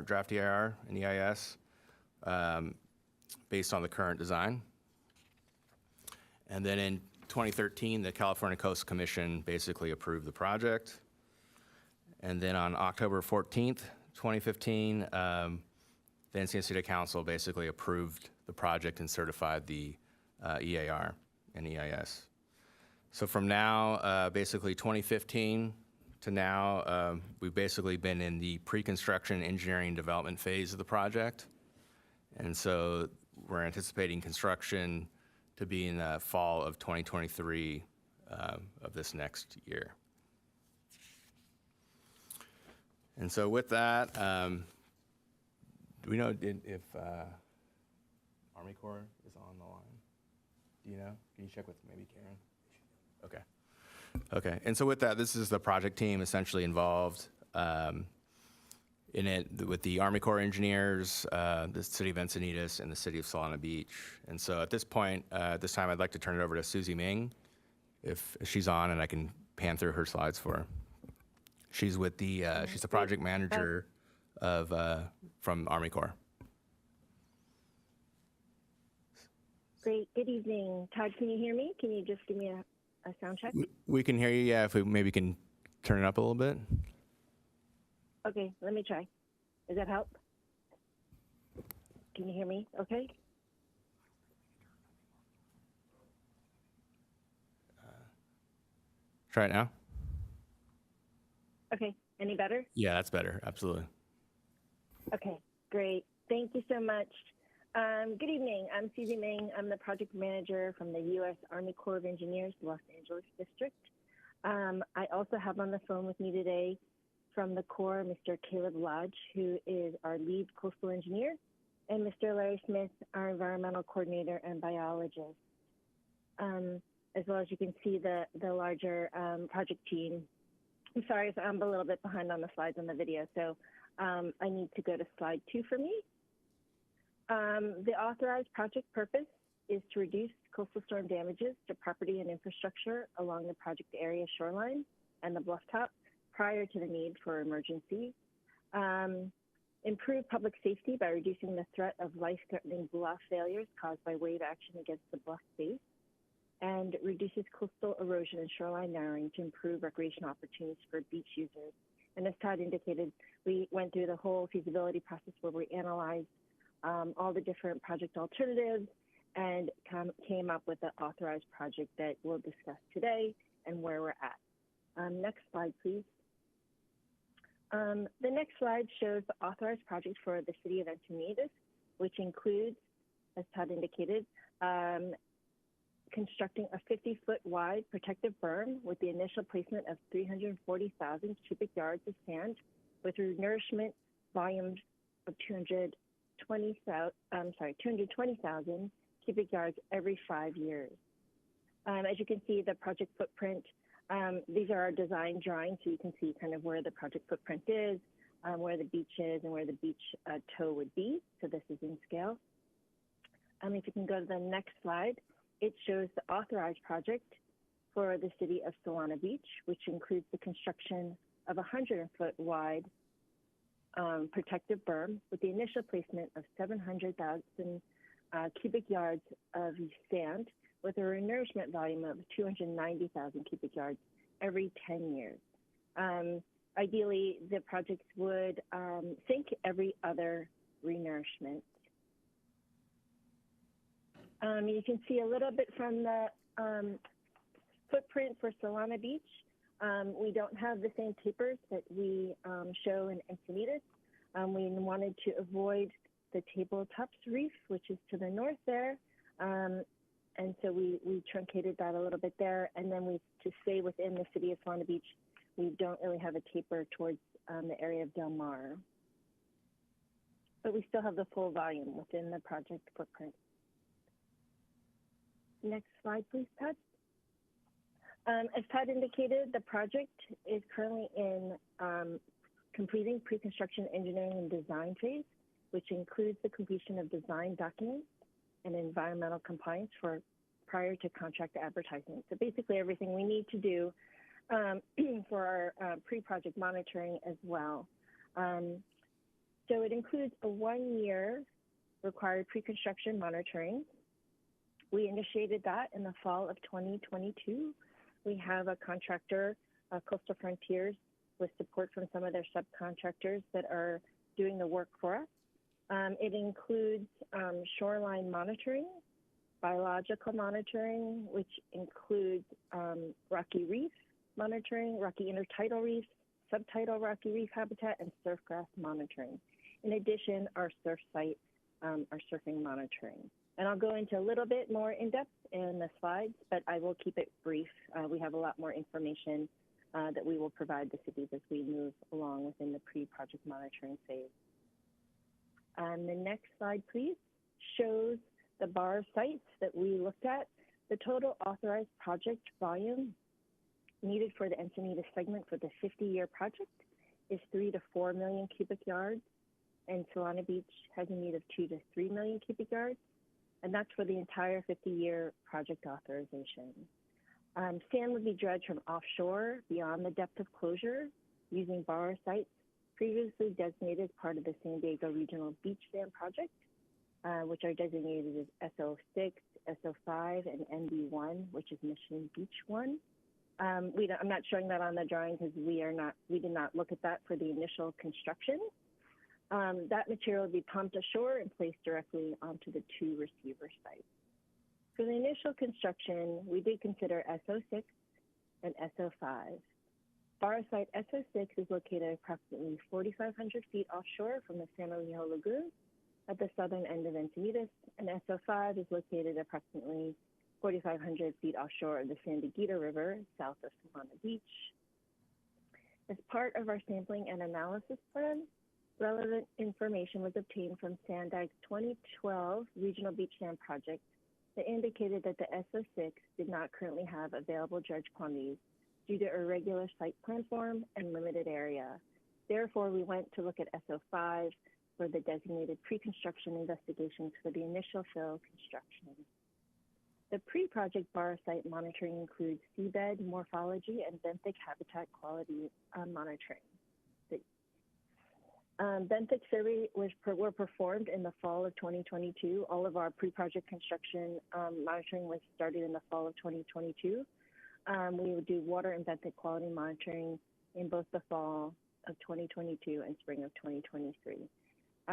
J: draft EIR and EIS based on the current design. And then in 2013, the California Coastal Commission basically approved the project. And then on October 14th, 2015, the Encinitas City Council basically approved the project and certified the EAR and EIS. So from now, basically 2015 to now, we've basically been in the pre-construction engineering development phase of the project. And so we're anticipating construction to be in the fall of 2023 of this next year. And so with that, do we know if Army Corps is on the line? Do you know? Can you check with maybe Karen? Okay. Okay. And so with that, this is the project team essentially involved in it with the Army Corps engineers, the city of Encinitas, and the city of Solana Beach. And so at this point, this time, I'd like to turn it over to Susie Ming, if she's on, and I can pan through her slides for her. She's with the she's the project manager of from Army Corps.
K: Great. Good evening. Todd, can you hear me? Can you just give me a sound check?
J: We can hear you, yeah, if we maybe can turn it up a little bit.
K: Okay, let me try. Does that help? Can you hear me okay?
J: Try it now.
K: Okay, any better?
J: Yeah, that's better. Absolutely.
K: Okay, great. Thank you so much. Good evening. I'm Susie Ming. I'm the project manager from the U.S. Army Corps of Engineers, Los Angeles District. I also have on the phone with me today from the Corps, Mr. Caleb Lodge, who is our lead coastal engineer, and Mr. Larry Smith, our environmental coordinator and biologist. As well as you can see the larger project team. I'm sorry if I'm a little bit behind on the slides on the video, so I need to go to slide 2 for me. The authorized project purpose is to reduce coastal storm damages to property and infrastructure along the project area shoreline and the bluff top prior to the need for emergency. Improve public safety by reducing the threat of life-threatening bluff failures caused by wave action against the bluff face, and reduces coastal erosion and shoreline narrowing to improve recreational opportunities for beach users. And as Todd indicated, we went through the whole feasibility process where we analyzed all the different project alternatives and came up with the authorized project that we'll discuss today and where we're at. Next slide, please. The next slide shows the authorized project for the city of Encinitas, which includes, as Todd indicated, constructing a 50-foot wide protective berm with the initial placement of 340,000 cubic yards of sand with renourishment volumes of 220,000 cubic yards every 5 years. As you can see, the project footprint, these are our design drawings, so you can see kind of where the project footprint is, where the beach is, and where the beach toe would be. So this is in scale. If you can go to the next slide, it shows the authorized project for the city of Solana Beach, which includes the construction of a 100-foot wide protective berm with the initial placement of 700,000 cubic yards of sand with a renourishment volume of 290,000 cubic yards every 10 years. Ideally, the projects would sink every other renourishment. You can see a little bit from the footprint for Solana Beach. We don't have the same tapers that we show in Encinitas. We wanted to avoid the tabletops reef, which is to the north there. And so we truncated that a little bit there. And then to stay within the city of Solana Beach, we don't really have a taper towards the area of Del Mar. But we still have the full volume within the project footprint. Next slide, please, Todd. As Todd indicated, the project is currently in completing pre-construction engineering and design phase, which includes the completion of design documents and environmental compliance prior to contract advertisement. So basically everything we need to do for our pre-project monitoring as well. So it includes a 1-year required pre-construction monitoring. We initiated that in the fall of 2022. We have a contractor, Coastal Frontiers, with support from some of their subcontractors that are doing the work for us. It includes shoreline monitoring, biological monitoring, which includes rocky reef monitoring, rocky intertidal reef, subtidal rocky reef habitat, and surf grass monitoring. In addition, our surf site, our surfing monitoring. And I'll go into a little bit more in depth in the slides, but I will keep it brief. We have a lot more information that we will provide the cities as we move along within the pre-project monitoring phase. The next slide, please, shows the bar sites that we looked at. The total authorized project volume needed for the Encinitas segment for the 50-year project is 3 to 4 million cubic yards, and Solana Beach has a need of 2 to 3 million cubic yards, and that's for the entire 50-year project authorization. Sand would be dredged from offshore beyond the depth of closure using borrower sites previously designated as part of the San Diego Regional Beach Sand Project, which are designated as SO6, SO5, and NB1, which is Mission Beach 1. I'm not showing that on the drawing because we did not look at that for the initial construction. That material will be pumped ashore and placed directly onto the 2 receiver sites. For the initial construction, we did consider SO6 and SO5. Bar site SO6 is located approximately 4,500 feet offshore from the San Elijo Lagoon at the southern end of Encinitas, and SO5 is located approximately 4,500 feet offshore of the San Diego River, south of Solana Beach. As part of our sampling and analysis plan, relevant information was obtained from SANDAG's 2012 Regional Beach Sand Project that indicated that the SO6 did not currently have available dredge quantities due to irregular site plan form and limited area. Therefore, we went to look at SO5 for the designated pre-construction investigations for the initial fill construction. The pre-project bar site monitoring includes seabed morphology and benthic habitat quality monitoring. Benthic survey were performed in the fall of 2022. All of our pre-project construction monitoring was started in the fall of 2022. We would do water and benthic quality monitoring in both the fall of 2022 and spring of 2023.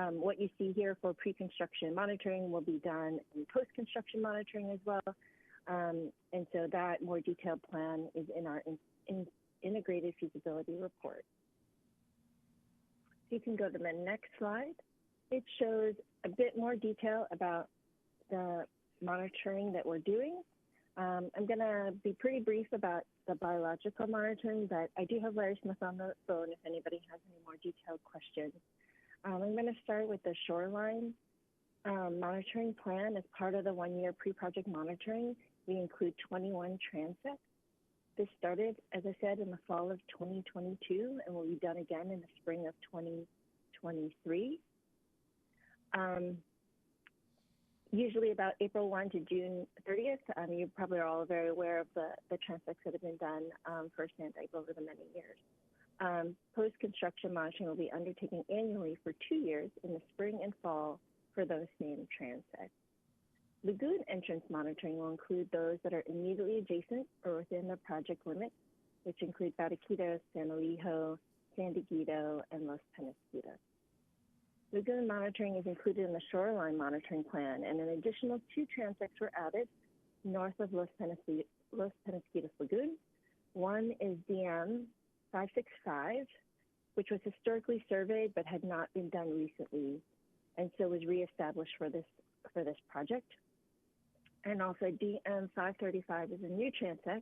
K: What you see here for pre-construction monitoring will be done in post-construction monitoring as well. And so that more detailed plan is in our integrated feasibility report. You can go to the next slide. It shows a bit more detail about the monitoring that we're doing. I'm going to be pretty brief about the biological monitoring, but I do have Larry Smith on the phone if anybody has any more detailed questions. I'm going to start with the shoreline monitoring plan. As part of the 1-year pre-project monitoring, we include 21 transects. This started, as I said, in the fall of 2022 and will be done again in the spring of 2023. Usually about April 1 to June 30th. You probably are all very aware of the transects that have been done for SANDAG over the many years. Post-construction monitoring will be undertaken annually for 2 years in the spring and fall for those same transects. Lagoon entrance monitoring will include those that are immediately adjacent or within the project limits, which include Barranquilla, San Elijo, San Diego, and Los Penasquitos. Lagoon monitoring is included in the shoreline monitoring plan, and an additional 2 transects were added north of Los Penasquitos Lagoon. One is DM 565, which was historically surveyed but had not been done recently, and so was reestablished for this project. And also DM 535 is a new transect,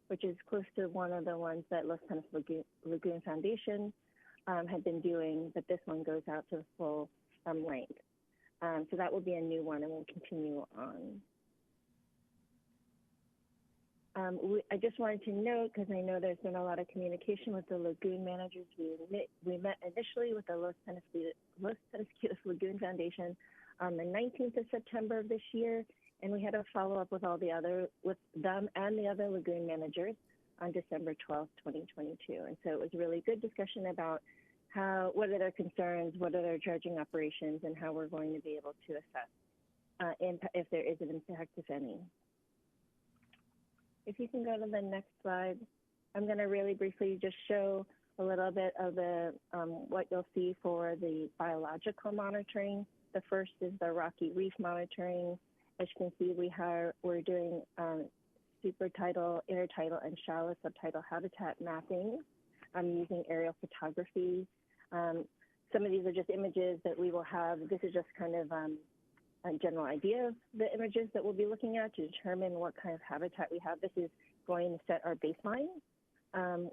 K: which is close to one of the ones that Los Penasquitos Lagoon Foundation had been doing, but this one goes out to the full length. So that will be a new one, and we'll continue on. I just wanted to note, because I know there's been a lot of communication with the lagoon managers, we met initially with the Los Penasquitos Lagoon Foundation on the 19th of September of this year, and we had a follow-up with them and the other lagoon managers on December 12th, 2022. And so it was a really good discussion about what are their concerns, what are their dredging operations, and how we're going to be able to assess if there is an impact, if any. If you can go to the next slide, I'm going to really briefly just show a little bit of the what you'll see for the biological monitoring. The first is the rocky reef monitoring. As you can see, we're doing supertidal, intertidal, and shallow subtidal habitat mapping using aerial photography. Some of these are just images that we will have. This is just kind of a general idea of the images that we'll be looking at to determine what kind of habitat we have. This is going to set our baseline.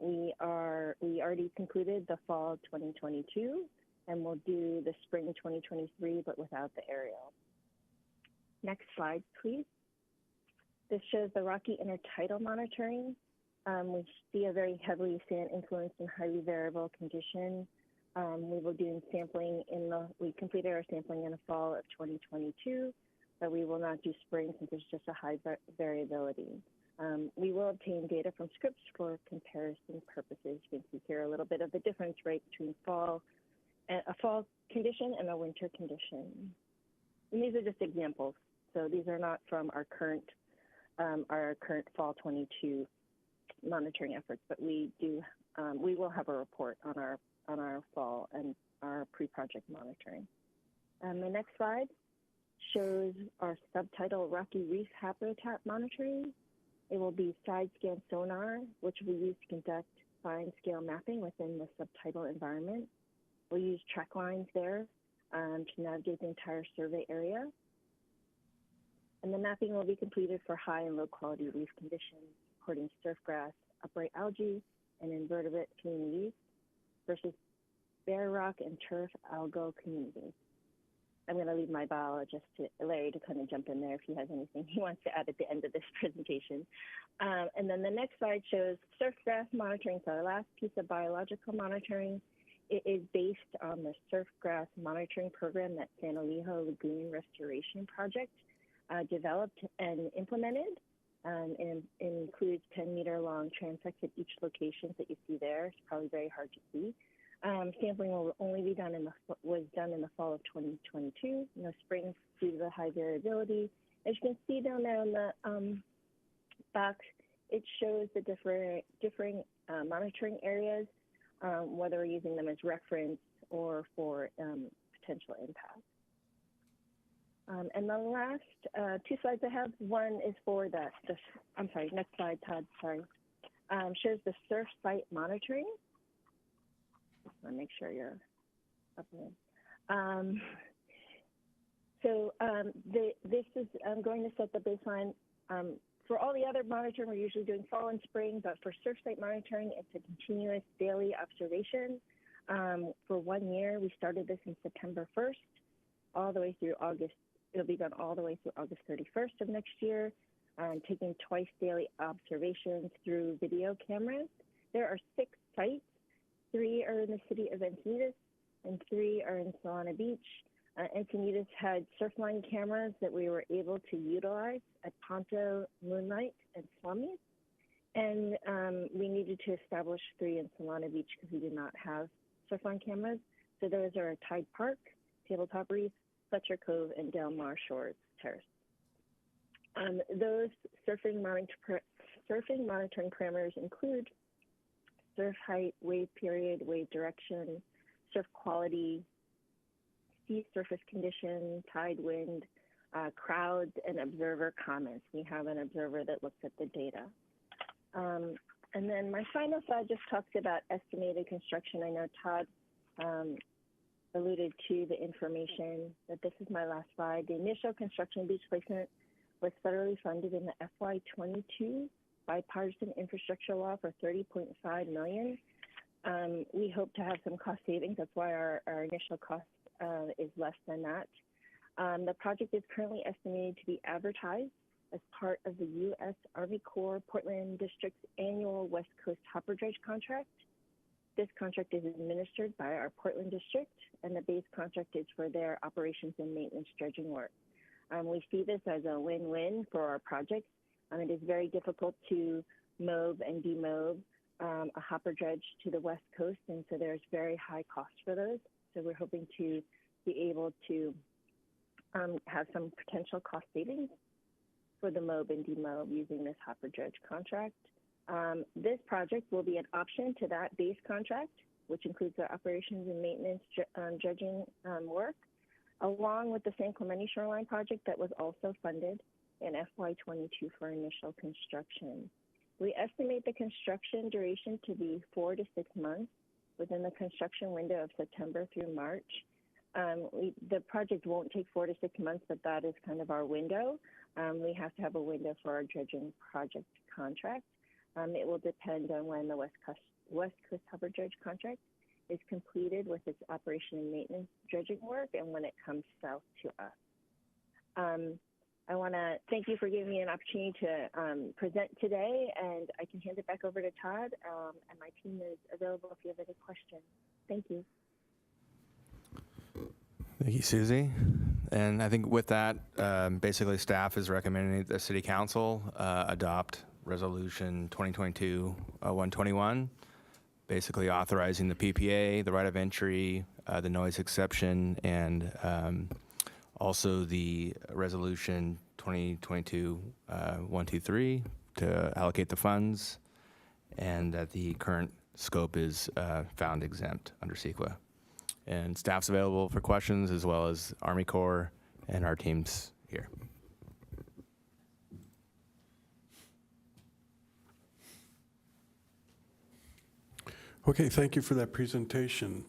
K: We already concluded the fall 2022, and we'll do the spring 2023, but without the aerial. Next slide, please. This shows the rocky intertidal monitoring. We see a very heavily sand influenced and highly variable condition. We will do sampling we completed our sampling in the fall of 2022, but we will not do spring since there's just a high variability. We will obtain data from scripts for comparison purposes. You can see here a little bit of the difference right between a fall condition and a winter condition. And these are just examples. So these are not from our current fall 22 monitoring efforts, but we will have a report on our fall and our pre-project monitoring. The next slide shows our subtidal rocky reef habitat monitoring. It will be side-scan sonar, which we use to conduct fine-scale mapping within the subtidal environment. We'll use track lines there to navigate the entire survey area. And the mapping will be completed for high and low quality reef conditions, supporting surf grass, upright algae, and invertebrate communities versus bare rock and turf algal communities. I'm going to leave my biologist, Larry, to kind of jump in there if he has anything he wants to add at the end of this presentation. And then the next slide shows surf grass monitoring. So our last piece of biological monitoring, it is based on the surf grass monitoring program that San Elijo Lagoon Restoration Project developed and implemented. And it includes 10-meter long transects at each location that you see there. It's probably very hard to see. Sampling will only be was done in the fall of 2022, no spring due to the high variability. As you can see down there in the box, it shows the differing monitoring areas, whether we're using them as reference or for potential impact. And the last two slides I have, one is for I'm sorry, next slide, Todd, sorry, shows the surf site monitoring. Just want to make sure you're up in. This is going to set the baseline. For all the other monitoring, we're usually doing fall and spring, but for surf site monitoring, it's a continuous daily observation. For 1 year, we started this in September 1st, all the way through August. It'll be done all the way through August 31st of next year, taking twice daily observations through video cameras. There are 6 sites. 3 are in the city of Encinitas, and 3 are in Solana Beach. Encinitas had surfline cameras that we were able to utilize at Ponto, Moonlight, and Swami. And we needed to establish 3 in Solana Beach because we did not have surfline cameras. So those are Tide Park, Tabletop Reef, Fletcher Cove, and Del Mar Shores Terrace. Those surfing monitoring parameters include surf height, wave period, wave direction, surf quality, sea surface condition, tide wind, crowds, and observer comments. We have an observer that looks at the data. And then my final slide just talks about estimated construction. I know Todd alluded to the information, that this is my last slide. The initial construction beach placement was federally funded in the FY22 bipartisan infrastructure law for $30.5 million. We hope to have some cost savings. That's why our initial cost is less than that. The project is currently estimated to be advertised as part of the U.S. Army Corps Portland District's annual West Coast Hopper Dredge contract. This contract is administered by our Portland District, and the base contract is for their operations and maintenance dredging work. We see this as a win-win for our project. It is very difficult to move and demove a hopper dredge to the west coast, and so there's very high cost for those. So we're hoping to be able to have some potential cost savings for the MOB and DMOB using this hopper dredge contract. This project will be an option to that base contract, which includes the operations and maintenance dredging work, along with the San Clemente Shoreline project that was also funded in FY22 for initial construction. We estimate the construction duration to be 4 to 6 months within the construction window of September through March. The project won't take 4 to 6 months, but that is kind of our window. We have to have a window for our dredging project contract. It will depend on when the West Coast Hopper Dredge contract is completed with its operation and maintenance dredging work and when it comes south to us. I want to thank you for giving me an opportunity to present today, and I can hand it back over to Todd, and my team is available if you have any questions. Thank you.
J: Thank you, Susie. And I think with that, basically staff is recommending that the City Council adopt Resolution 2022-121, basically authorizing the PPA, the right of entry, the noise exception, and also the Resolution 2022-123 to allocate the funds, and that the current scope is found exempt under CEQA. And staff's available for questions, as well as Army Corps and our teams here.
B: Okay, thank you for that presentation.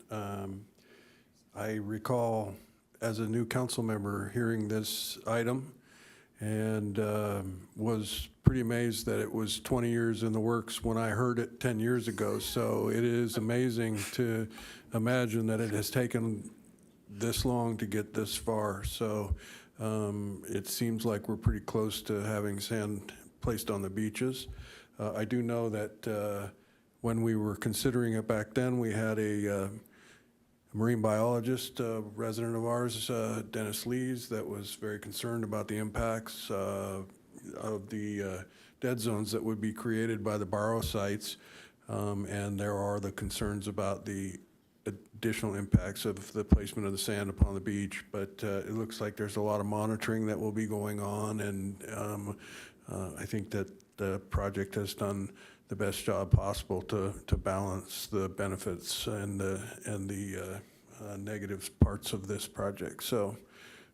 B: I recall as a new council member hearing this item and was pretty amazed that it was 20 years in the works when I heard it 10 years ago. So it is amazing to imagine that it has taken this long to get this far. So it seems like we're pretty close to having sand placed on the beaches. I do know that when we were considering it back then, we had a marine biologist, resident of ours, Dennis Lees, that was very concerned about the impacts of the dead zones that would be created by the borrow sites. And there are the concerns about the additional impacts of the placement of the sand upon the beach. But it looks like there's a lot of monitoring that will be going on. And I think that the project has done the best job possible to balance the benefits and the negative parts of this project. So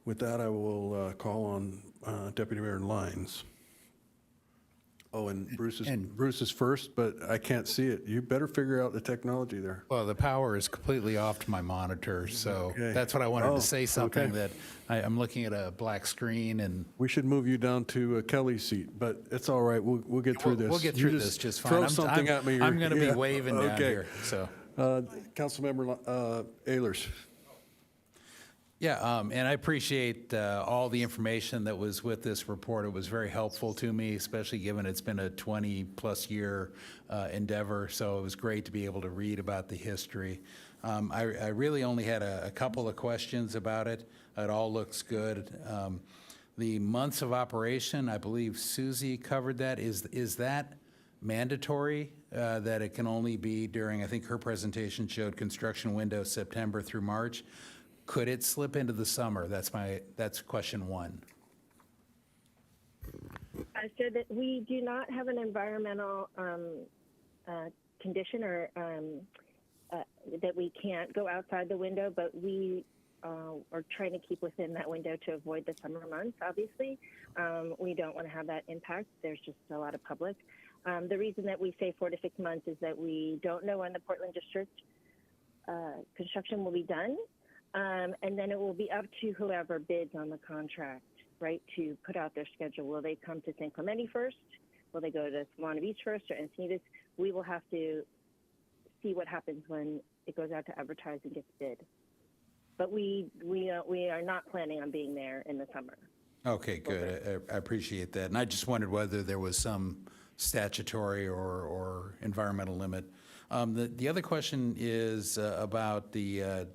B: with that, I will call on Deputy Mayor Lyons. Oh, and Bruce is first, but I can't see it. You better figure out the technology there.
F: Well, the power is completely off to my monitor, so
B: Okay.
F: that's what I wanted
B: Oh,
F: to say, something
B: okay.
F: that I'm looking at a black screen, and
B: We should move you down to Kelly's seat, but it's all right. We'll get through this.
F: we'll get
B: You
F: through this just fine.
B: Throw something at me.
F: I'm going to be
B: Yeah.
F: waving down
B: Okay.
F: here, so.
B: Councilmember Ehlers.
F: Yeah, and I appreciate all the information that was with this report. It was very helpful to me, especially given it's been a 20-plus year endeavor, so it was great to be able to read about the history. I really only had a couple of questions about it. It all looks good. The months of operation, I believe Susie covered that. Is that mandatory, that it can only be during, I think her presentation showed construction window September through March? Could it slip into the summer? That's question one.
K: So that we do not have an environmental condition or that we can't go outside the window, but we are trying to keep within that window to avoid the summer months, obviously. We don't want to have that impact. There's just a lot of public. The reason that we say 4 to 6 months is that we don't know when the Portland District construction will be done. And then it will be up to whoever bids on the contract, right, to put out their schedule. Will they come to San Clemente first? Will they go to Solana Beach first or Encinitas? We will have to see what happens when it goes out to advertise and gets bid. But we are not planning on being there in the summer.
F: Okay, good. I appreciate that. And I just wondered whether there was some statutory or environmental limit. The other question is about the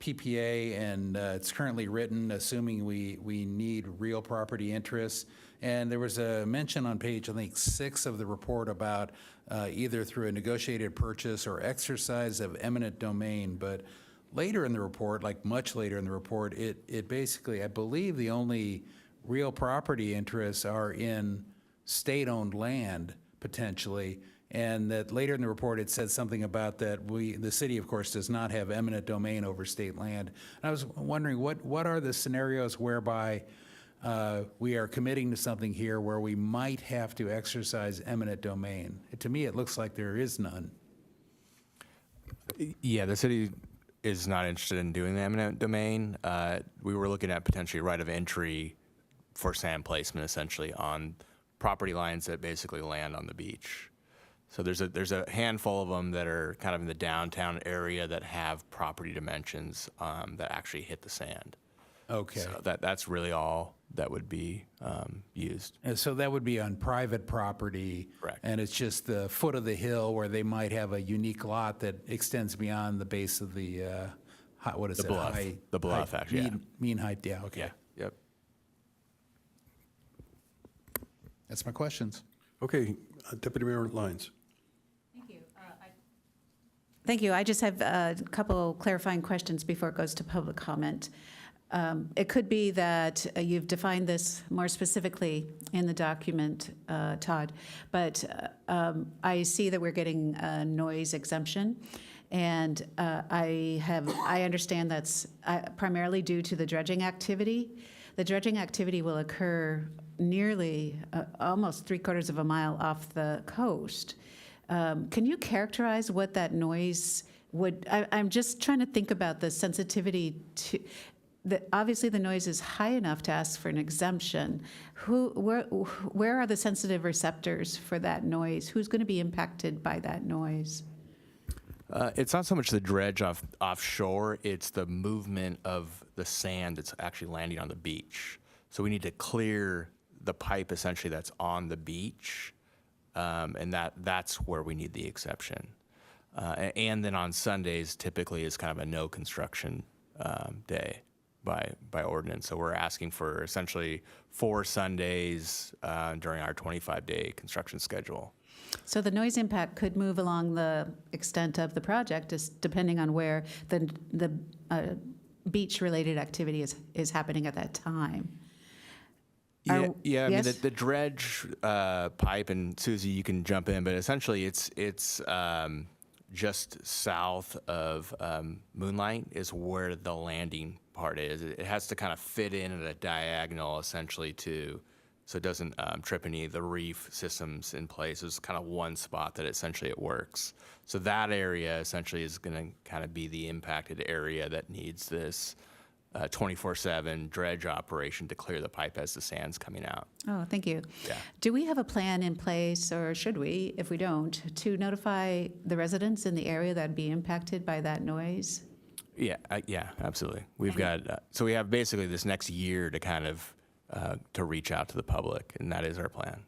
F: PPA, and it's currently written, assuming we need real property interests. And there was a mention on page, I think, 6 of the report about either through a negotiated purchase or exercise of eminent domain. But later in the report, like much later in the report, it basically, I believe the only real property interests are in state-owned land, potentially. And that later in the report, it said something about that the city, of course, does not have eminent domain over state land. And I was wondering, what are the scenarios whereby we are committing to something here where we might have to exercise eminent domain? To me, it looks like there is none.
J: Yeah, the city is not interested in doing the eminent domain. We were looking at potentially right of entry for sand placement, essentially, on property lines that basically land on the beach. So there's a handful of them that are kind of in the downtown area that have property dimensions that actually hit the sand.
F: Okay.
J: So that's really all that would be used.
F: And so that would be on private property.
J: Correct.
F: And it's just the foot of the hill where they might have a unique lot that extends beyond the base of the, what is
J: The
F: it?
J: bluff. The bluff,
F: height,
J: actually, yeah.
F: Mean height, yeah, okay.
J: Yeah. Yep.
F: That's my questions.
B: Okay, Deputy Mayor Lyons.
C: Thank you. I just have a couple clarifying questions before it goes to public comment. It could be that you've defined this more specifically in the document, Todd, but I see that we're getting a noise exemption, and I understand that's primarily due to the dredging activity. The dredging activity will occur nearly almost 3/4 of a mile off the coast. Can you characterize what that noise would? I'm just trying to think about the sensitivity to. Obviously, the noise is high enough to ask for an exemption. Where are the sensitive receptors for that noise? Who's going to be impacted by that noise?
J: It's not so much the dredge offshore, it's the movement of the sand that's actually landing on the beach. So we need to clear the pipe essentially that's on the beach, and that's where we need the exception. And then on Sundays, typically is kind of a no construction day by ordinance. So we're asking for essentially 4 Sundays during our 25-day construction schedule.
C: So the noise impact could move along the extent of the project, just depending on where the beach-related activity is happening at that time.
J: Yeah, I
C: yes?
J: mean, the dredge pipe, and Susie, you can jump in, but essentially it's just south of Moonlight is where the landing part is. It has to kind of fit in at a diagonal, essentially, so it doesn't trip any of the reef systems in place. There's kind of one spot that essentially it works. So that area essentially is going to kind of be the impacted area that needs this 24/7 dredge operation to clear the pipe as the sand's coming out.
C: Oh, thank you.
J: Yeah.
C: Do we have a plan in place, or should we, if we don't, to notify the residents in the area that would be impacted by that noise?
J: Yeah, yeah, absolutely. We've got, so we have basically this next year to kind of, to reach out to the public, and that is our plan.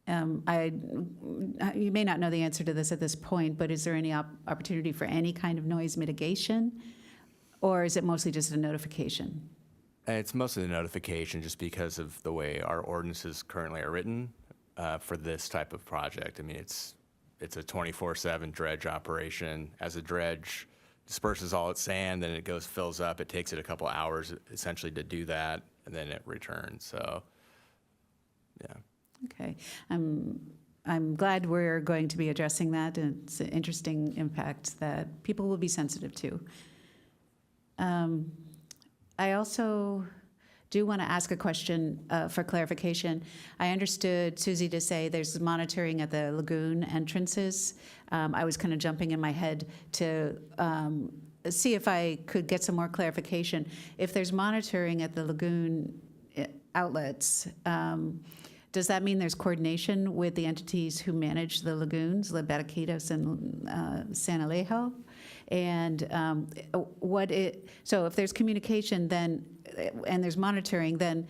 C: You may not know the answer to this at this point, but is there any opportunity for any kind of noise mitigation, or is it mostly just a notification?
J: It's mostly the notification, just because of the way our ordinances currently are written for this type of project. I mean, it's a 24/7 dredge operation. As a dredge disperses all its sand, then it fills up. It takes it a couple hours essentially to do that, and then it returns. So, yeah.
C: Okay. I'm glad we're going to be addressing that, and it's an interesting impact that people will be sensitive to. I also do want to ask a question for clarification. I understood Susie to say there's monitoring at the lagoon entrances. I was kind of jumping in my head to see if I could get some more clarification. If there's monitoring at the lagoon outlets, does that mean there's coordination with the entities who manage the lagoons, La Barraquitas and San Alejo? And so if there's communication then, and there's monitoring, then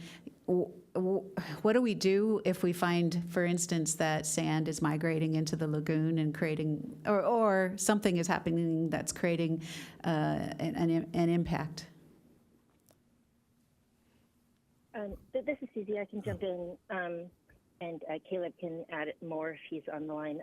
C: what do we do if we find, for instance, that sand is migrating into the lagoon and creating, or something is happening that's creating an impact?
K: This is Susie. I can jump in, and Caleb can add more if he's on the line.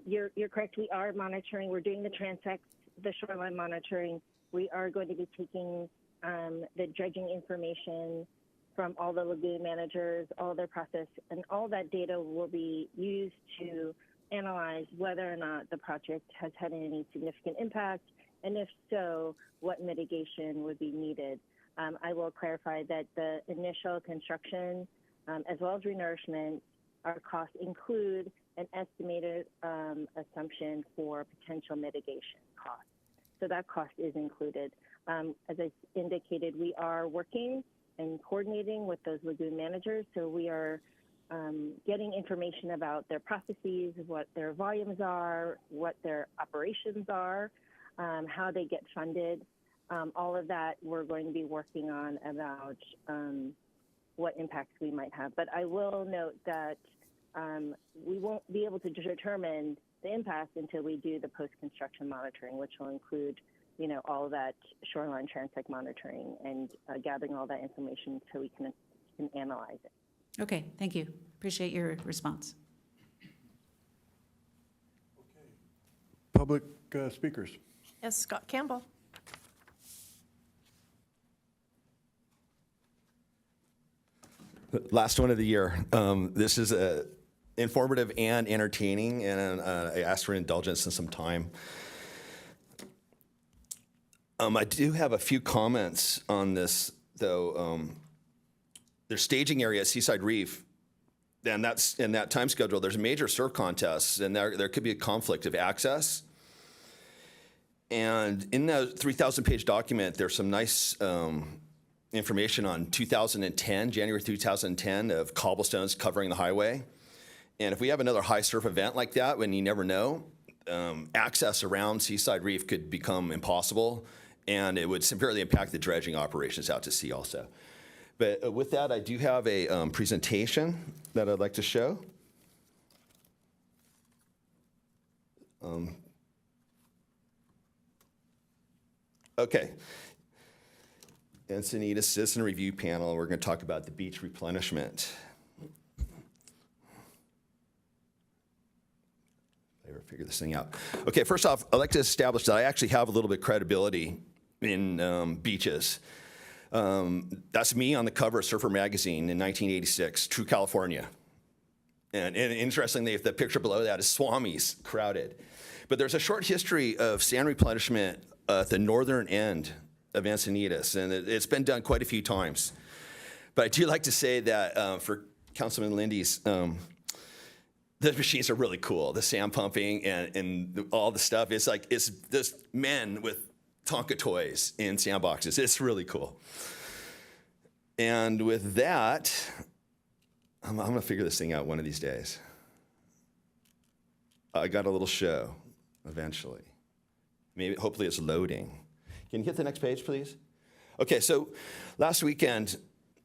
K: You're correct. We are monitoring. We're doing the transects, the shoreline monitoring. We are going to be taking the dredging information from all the lagoon managers, all their process, and all that data will be used to analyze whether or not the project has had any significant impact, and if so, what mitigation would be needed. I will clarify that the initial construction, as well as renourishment, our costs include an estimated assumption for potential mitigation costs. So that cost is included. As I indicated, we are working and coordinating with those lagoon managers. So we are getting information about their processes, what their volumes are, what their operations are, how they get funded. All of that we're going to be working on about what impacts we might have. But I will note that we won't be able to determine the impact until we do the post-construction monitoring, which will include, all of that shoreline transect monitoring and gathering all that information so we can analyze it.
C: Okay, thank you. Appreciate your response.
B: Public speakers.
A: Yes, Scott Campbell.
G: Last one of the year. This is informative and entertaining, and I asked for indulgence and some time. I do have a few comments on this, though. There's staging area at Seaside Reef, and that's in that time schedule. There's major surf contests, and there could be a conflict of access. And in that 3,000-page document, there's some nice information on 2010, January 2010, of cobblestones covering the highway. And if we have another high surf event like that, when you never know, access around Seaside Reef could become impossible, and it would severely impact the dredging operations out to sea also. But with that, I do have a presentation that I'd like to show. Okay. Encinitas Citizen Review Panel. We're going to talk about the beach replenishment. I ever figure this thing out. Okay, first off, I'd like to establish that I actually have a little bit of credibility in beaches. That's me on the cover of Surfer Magazine in 1986, True California. And interestingly, if the picture below that is Swamis, crowded. But there's a short history of sand replenishment at the northern end of Encinitas, and it's been done quite a few times. But I do like to say that for Councilman Lindy's, the machines are really cool. The sand pumping and all the stuff. It's like, it's this men with Tonka toys in sandboxes. It's really cool. And with that, I'm going to figure this thing out one of these days. I got a little show eventually. Maybe, hopefully it's loading. Can you hit the next page, please? Okay, so last weekend,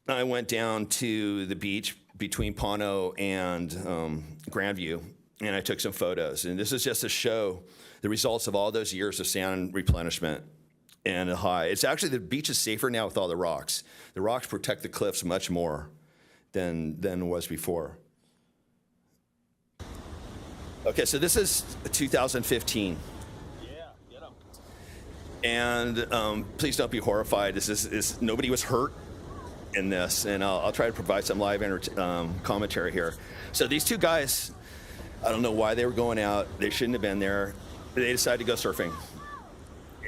G: I went down to the beach between Pono and Grandview, and I took some photos. And this is just to show the results of all those years of sand replenishment and the high. It's actually, the beach is safer now with all the rocks. The rocks protect the cliffs much more than was before. Okay, so this is 2015. And please don't be horrified. This is nobody was hurt in this, and I'll try to provide some live commentary here. So these two guys, I don't know why they were going out. They shouldn't have been there. They decided to go surfing,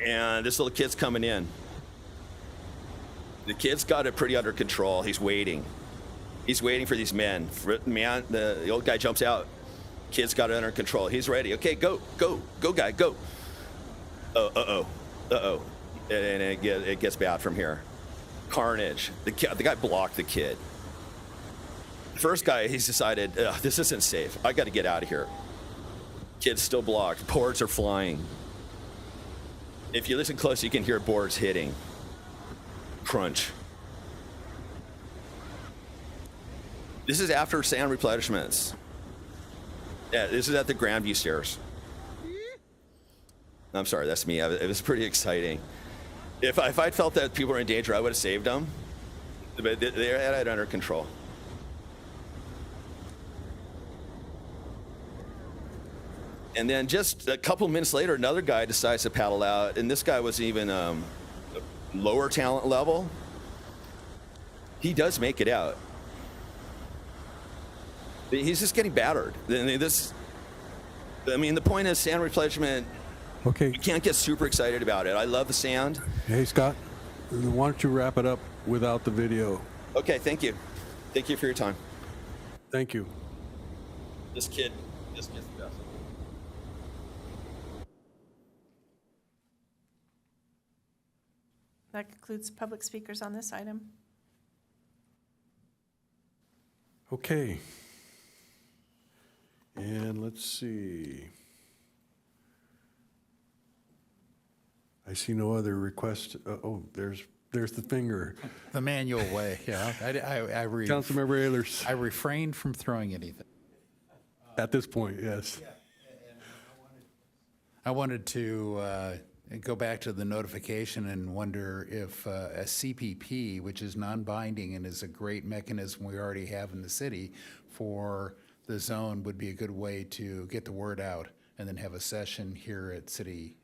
G: and this little kid's coming in. The kid's got it pretty under control. He's waiting. He's waiting for these men. The old guy jumps out. Kid's got it under control. He's ready. Okay, go, guy, go. Uh-oh, and it gets bad from here. Carnage. The guy blocked the kid. The first guy, he's decided, this isn't safe. I got to get out of here. Kid's still blocked. Boards are flying. If you listen close, you can hear boards hitting. Crunch. This is after sand replenishments. Yeah, this is at the Grandview Stairs. I'm sorry, that's me. It was pretty exciting. If I'd felt that people were in danger, I would have saved them. But they had it under control. And then just a couple minutes later, another guy decides to paddle out, and this guy was even lower talent level. He does make it out. He's just getting battered. The point is sand replenishment.
B: Okay.
G: You can't get super excited about it. I love the sand.
B: Hey, Scott, why don't you wrap it up without the video?
G: Okay, thank you. Thank you for your time.
B: Thank you.
G: This kid's the best.
A: That concludes public speakers on this item.
B: Okay. And let's see. I see no other request. There's the finger.
F: The manual way, yeah.
B: Councilmember Ehlers.
F: I refrained from throwing anything.
B: At this point, yes.
F: I wanted to go back to the notification and wonder if a CPP, which is non-binding and is a great mechanism we already have in the city for the zone, would be a good way to get the word out and then have a session here at City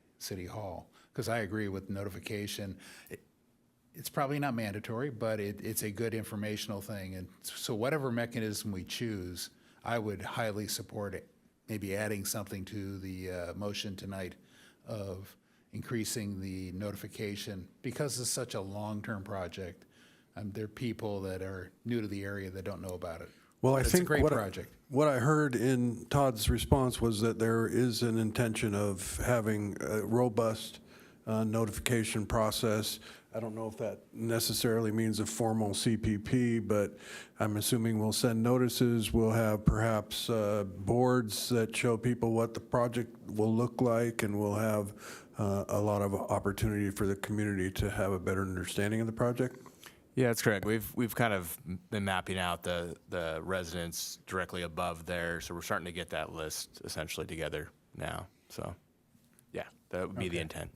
F: Hall. Because I agree with notification. It's probably not mandatory, but it's a good informational thing. And so whatever mechanism we choose, I would highly support it. Maybe adding something to the motion tonight of increasing the notification, because it's such a long-term project. There are people that are new to the area that don't know about it.
B: Well, I
F: It's
B: think
F: a great project.
B: what I heard in Todd's response was that there is an intention of having a robust notification process. I don't know if that necessarily means a formal CPP, but I'm assuming we'll send notices. We'll have perhaps boards that show people what the project will look like, and we'll have a lot of opportunity for the community to have a better understanding of the project.
J: Yeah, that's correct. We've kind of been mapping out the residents directly above there, so we're starting to get that list essentially together now. So, yeah, that would be the intent.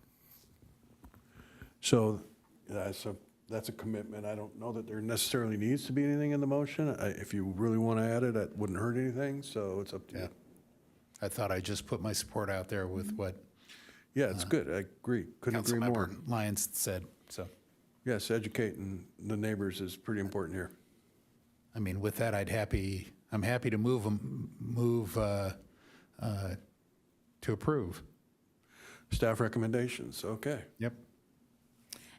B: So that's a commitment. I don't know that there necessarily needs to be anything in the motion. If you really want to add it, that wouldn't hurt anything, so it's up to you.
F: I thought I just put my support out there with what
B: Yeah, it's good. I agree. Couldn't agree more.
F: Councilmember Lyons said, so.
B: Yes, educating the neighbors is pretty important here.
F: I mean, with that, I'm happy to move to approve.
B: Staff recommendations, okay.
F: Yep.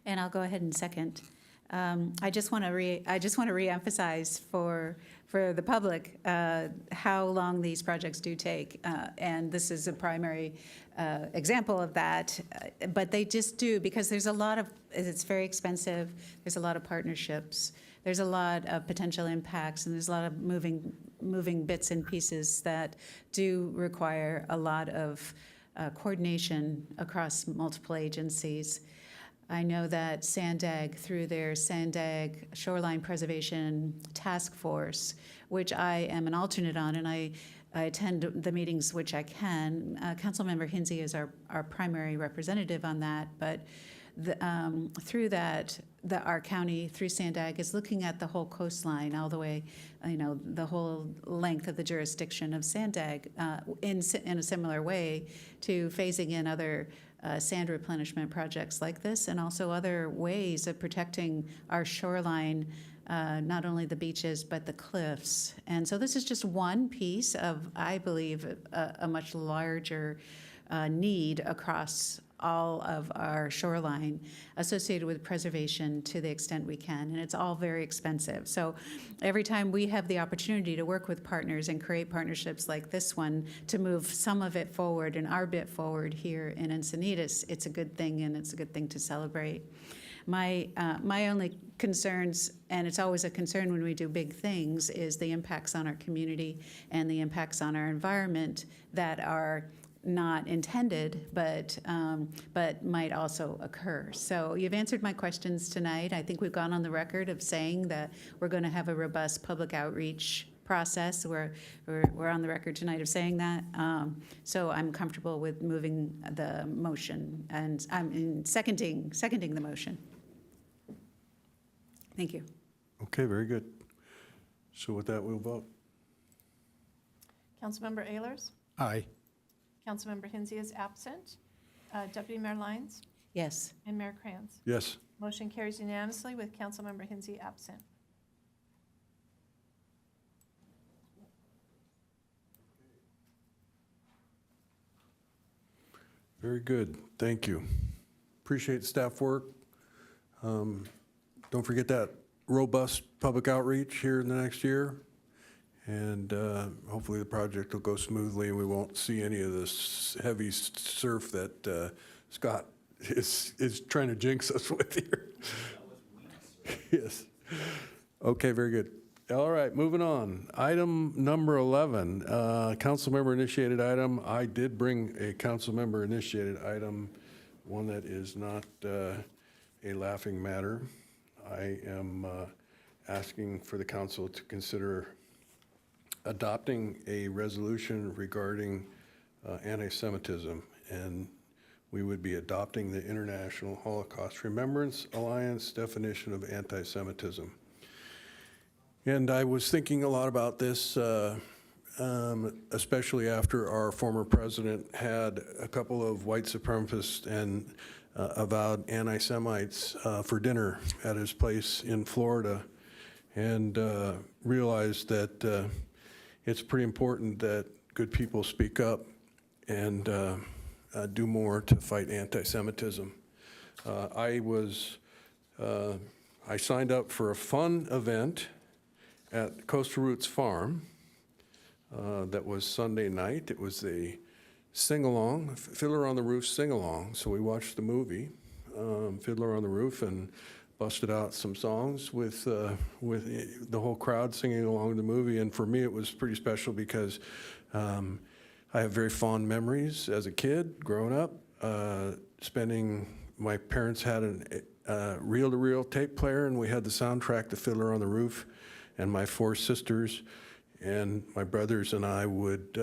C: And I'll go ahead and second. I just want to reemphasize for the public how long these projects do take, and this is a primary example of that. But they just do, because there's a lot of, it's very expensive. There's a lot of partnerships. There's a lot of potential impacts, and there's a lot of moving bits and pieces that do require a lot of coordination across multiple agencies. I know that SANDAG, through their SANDAG Shoreline Preservation Task Force, which I am an alternate on, and I attend the meetings which I can. Councilmember Hinsey is our primary representative on that, but through that, our county, through SANDAG, is looking at the whole coastline, all the way, the whole length of the jurisdiction of SANDAG in a similar way to phasing in other sand replenishment projects like this, and also other ways of protecting our shoreline, not only the beaches, but the cliffs. And so this is just one piece of, I believe, a much larger need across all of our shoreline associated with preservation to the extent we can, and it's all very expensive. So every time we have the opportunity to work with partners and create partnerships like this one to move some of it forward and our bit forward here in Encinitas, it's a good thing, and it's a good thing to celebrate. My only concerns, and it's always a concern when we do big things, is the impacts on our community and the impacts on our environment that are not intended, but might also occur. So you've answered my questions tonight. I think we've gone on the record of saying that we're going to have a robust public outreach process. We're on the record tonight of saying that. So I'm comfortable with moving the motion, and I'm seconding the motion. Thank you.
B: Okay, very good. So with that, we'll vote.
A: Councilmember Ehlers?
F: Aye.
A: Councilmember Hensy is absent. Deputy Mayor Lyons?
C: Yes.
A: And Mayor Krantz?
B: Yes.
A: Motion carries unanimously with Councilmember Hensy absent.
B: Very good. Thank you. Appreciate staff work. Don't forget that robust public outreach here in the next year. And hopefully the project will go smoothly and we won't see any of this heavy surf that Scott is trying to jinx us with here. Yes. Okay, very good. All right, moving on. Item number 11, council member initiated item. I did bring a council member initiated item, one that is not a laughing matter. I am asking for the council to consider adopting a resolution regarding anti-Semitism, and we would be adopting the International Holocaust Remembrance Alliance definition of anti-Semitism. And I was thinking a lot about this, especially after our former president had a couple of white supremacists and avowed anti-Semites for dinner at his place in Florida, and realized that it's pretty important that good people speak up and do more to fight anti-Semitism. I signed up for a fun event at Coastal Roots Farm that was Sunday night. It was a sing-along, Fiddler on the Roof sing-along. So we watched the movie, Fiddler on the Roof, and busted out some songs with the whole crowd singing along the movie. And for me, it was pretty special because I have very fond memories as a kid growing up, my parents had a reel-to-reel tape player, and we had the soundtrack to Fiddler on the Roof, and my four sisters and my brothers and I would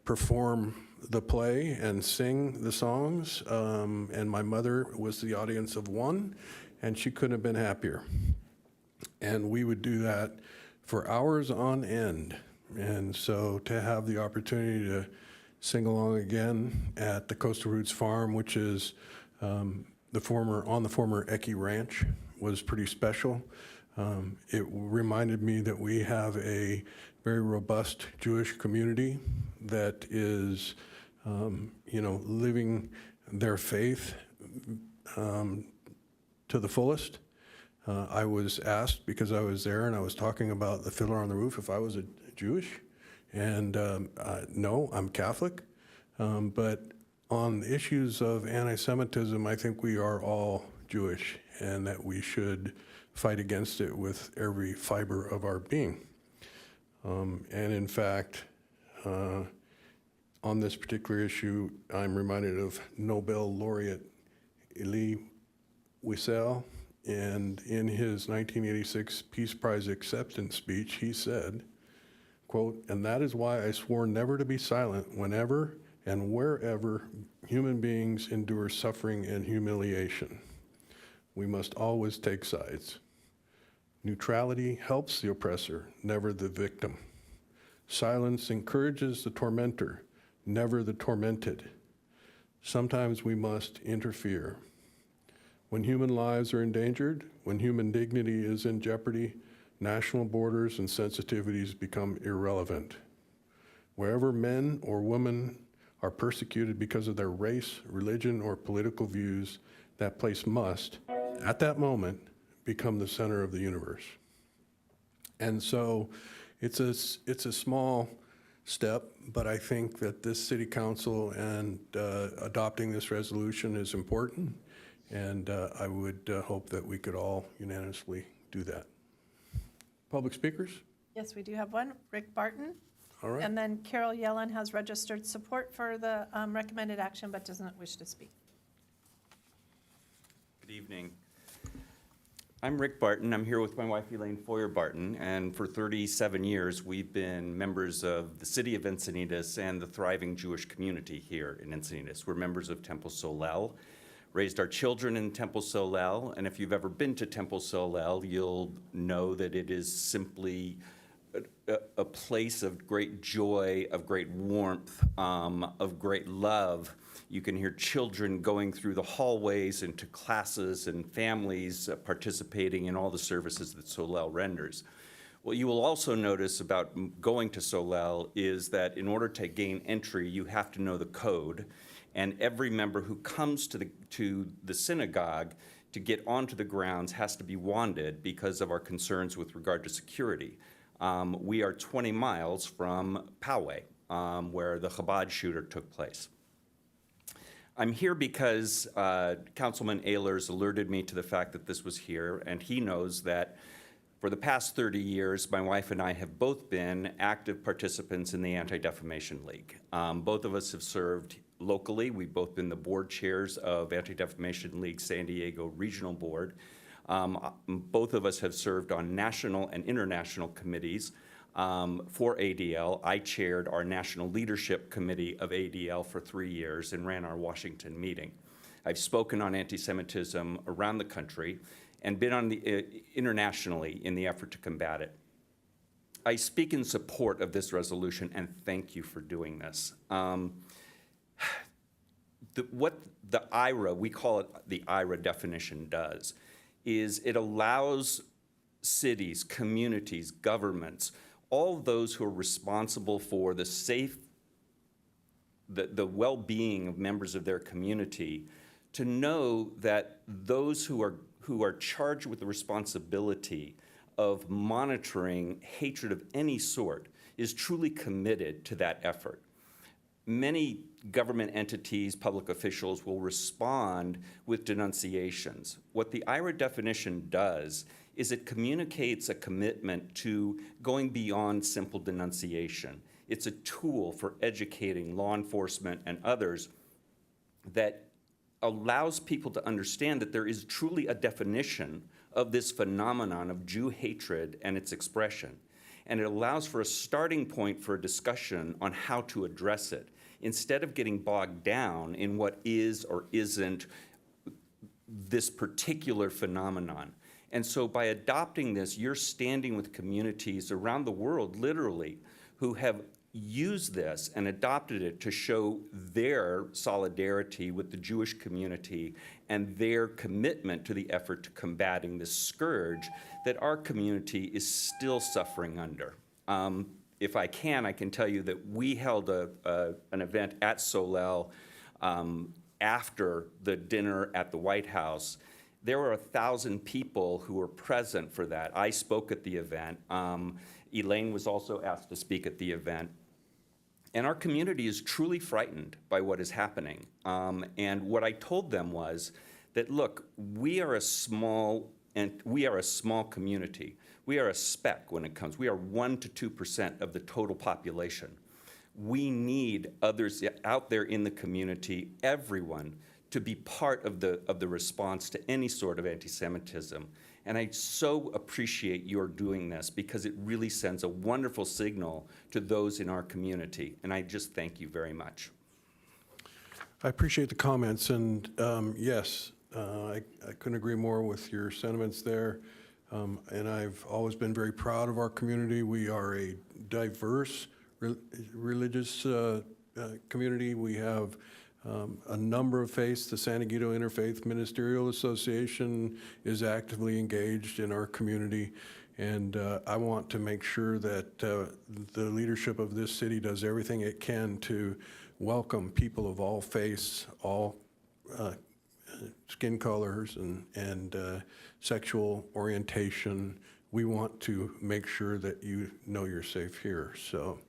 B: perform the play and sing the songs, and my mother was the audience of one, and she couldn't have been happier. And we would do that for hours on end. And so to have the opportunity to sing along again at the Coastal Roots Farm, which is on the former Ecke Ranch, was pretty special. It reminded me that we have a very robust Jewish community that is, living their faith to the fullest. I was asked, because I was there and I was talking about the Fiddler on the Roof, if I was a Jewish, and no, I'm Catholic. But on issues of anti-Semitism, I think we are all Jewish, and that we should fight against it with every fiber of our being. And in fact, on this particular issue, I'm reminded of Nobel laureate Elie Wiesel, and in his 1986 Peace Prize acceptance speech, he said, quote, "And that is why I swore never to be silent whenever and wherever human beings endure suffering and humiliation. We must always take sides. Neutrality helps the oppressor, never the victim. Silence encourages the tormentor, never the tormented. Sometimes we must interfere. When human lives are endangered, when human dignity is in jeopardy, national borders and sensitivities become irrelevant. Wherever men or women are persecuted because of their race, religion, or political views, that place must, at that moment, become the center of the universe." And so it's a small step, but I think that this city council and adopting this resolution is important, and I would hope that we could all unanimously do that. Public speakers?
A: Yes, we do have one. Rick Barton?
B: All right.
A: And then Carol Yellen has registered support for the recommended action but does not wish to speak.
L: Good evening. I'm Rick Barton. I'm here with my wife Elaine Foyer Barton, and for 37 years we've been members of the city of Encinitas and the thriving Jewish community here in Encinitas. We're members of Temple Solel, raised our children in Temple Solel, and if you've ever been to Temple Solel, you'll know that it is simply a place of great joy, of great warmth, of great love. You can hear children going through the hallways into classes and families participating in all the services that Solel renders. What you will also notice about going to Solel is that in order to gain entry, you have to know the code, and every member who comes to the synagogue to get onto the grounds has to be wanded because of our concerns with regard to security. We are 20 miles from Poway, where the Chabad shooter took place. I'm here because Councilman Ehlers alerted me to the fact that this was here, and he knows that for the past 30 years, my wife and I have both been active participants in the Anti-Defamation League. Both of us have served locally. We've both been the board chairs of Anti-Defamation League San Diego Regional Board. Both of us have served on national and international committees for ADL. I chaired our National Leadership Committee of ADL for 3 years and ran our Washington meeting. I've spoken on anti-Semitism around the country and been on internationally in the effort to combat it. I speak in support of this resolution and thank you for doing this. What the IRA, we call it the IRA definition, does is it allows cities, communities, governments, all those who are responsible for the well-being of members of their community to know that those who are charged with the responsibility of monitoring hatred of any sort is truly committed to that effort. Many government entities, public officials will respond with denunciations. What the IRA definition does is it communicates a commitment to going beyond simple denunciation. It's a tool for educating law enforcement and others that allows people to understand that there is truly a definition of this phenomenon of Jew hatred and its expression. And it allows for a starting point for a discussion on how to address it, instead of getting bogged down in what is or isn't this particular phenomenon. And so by adopting this, you're standing with communities around the world, literally, who have used this and adopted it to show their solidarity with the Jewish community and their commitment to the effort to combating this scourge that our community is still suffering under. If I can tell you that we held an event at Solel after the dinner at the White House. There were 1,000 people who were present for that. I spoke at the event. Elaine was also asked to speak at the event. And our community is truly frightened by what is happening. And what I told them was that, look, we are a small community. We are a speck when it comes. We are 1% to 2% of the total population. We need others out there in the community, everyone, to be part of the response to any sort of anti-Semitism. And I so appreciate your doing this because it really sends a wonderful signal to those in our community. And I just thank you very much.
B: I appreciate the comments, and yes, I couldn't agree more with your sentiments there. And I've always been very proud of our community. We are a diverse religious community. We have a number of faiths. The San Diego Interfaith Ministerial Association is actively engaged in our community, and I want to make sure that the leadership of this city does everything it can to welcome people of all faiths, all skin colors, and sexual orientation. We want to make sure that you know you're safe here. So,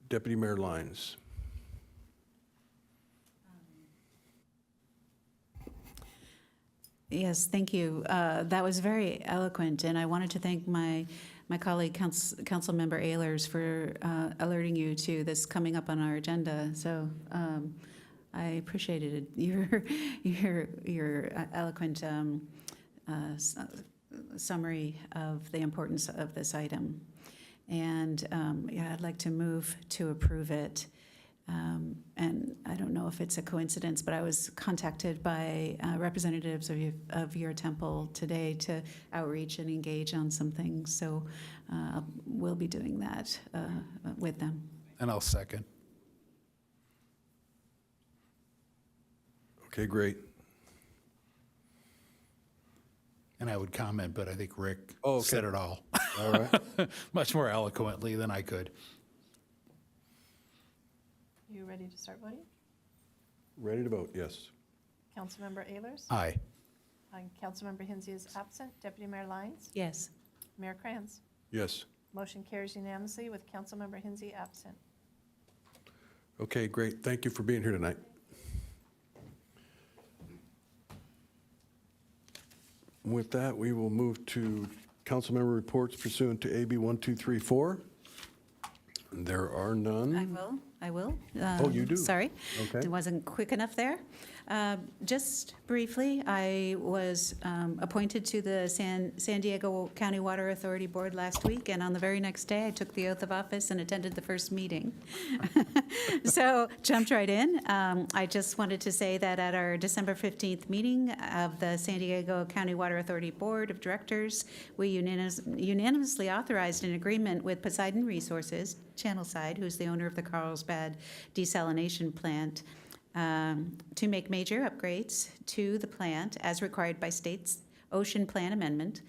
B: Deputy Mayor Lyons.
C: Yes, thank you. That was very eloquent, and I wanted to thank my my colleague, Councilmember Ehlers, for alerting you to this coming up on our agenda. So I appreciated your eloquent summary of the importance of this item. And yeah, I'd like to move to approve it. And I don't know if it's a coincidence, but I was contacted by representatives of your temple today to outreach and engage on some things. So we'll be doing that with them.
F: And I'll second.
B: Okay, great.
F: And I would comment, but I think Rick
B: Oh, okay.
F: said it all.
B: All right.
F: Much more eloquently than I could.
A: You ready to start voting?
B: Ready to vote, yes.
A: Councilmember Ehlers?
F: Aye.
A: And Councilmember Hensy is absent. Deputy Mayor Lyons?
C: Yes.
A: Mayor Kranz?
B: Yes.
A: Motion carries unanimously with Councilmember Hensy absent.
B: Okay, great. Thank you for being here tonight. With that, we will move to council member reports pursuant to AB 1234. There are none.
C: I will.
B: Oh, you do?
C: Sorry.
B: Okay.
C: It wasn't quick enough there. Just briefly, I was appointed to the San Diego County Water Authority Board last week, and on the very next day, I took the oath of office and attended the first meeting. So jumped right in. I just wanted to say that at our December 15th meeting of the San Diego County Water Authority Board of Directors, we unanimously authorized an agreement with Poseidon Resources, Channelside, who's the owner of the Carlsbad desalination plant, to make major upgrades to the plant as required by state's ocean plan amendment.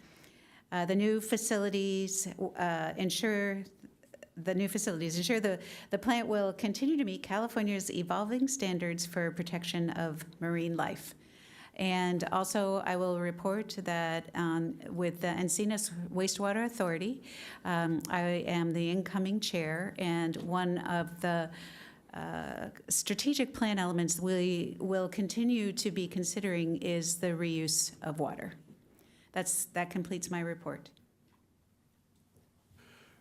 C: The new facilities ensure the plant will continue to meet California's evolving standards for protection of marine life. And also, I will report that with the Encinitas Wastewater Authority, I am the incoming chair, and one of the strategic plan elements we will continue to be considering is the reuse of water. That completes my report.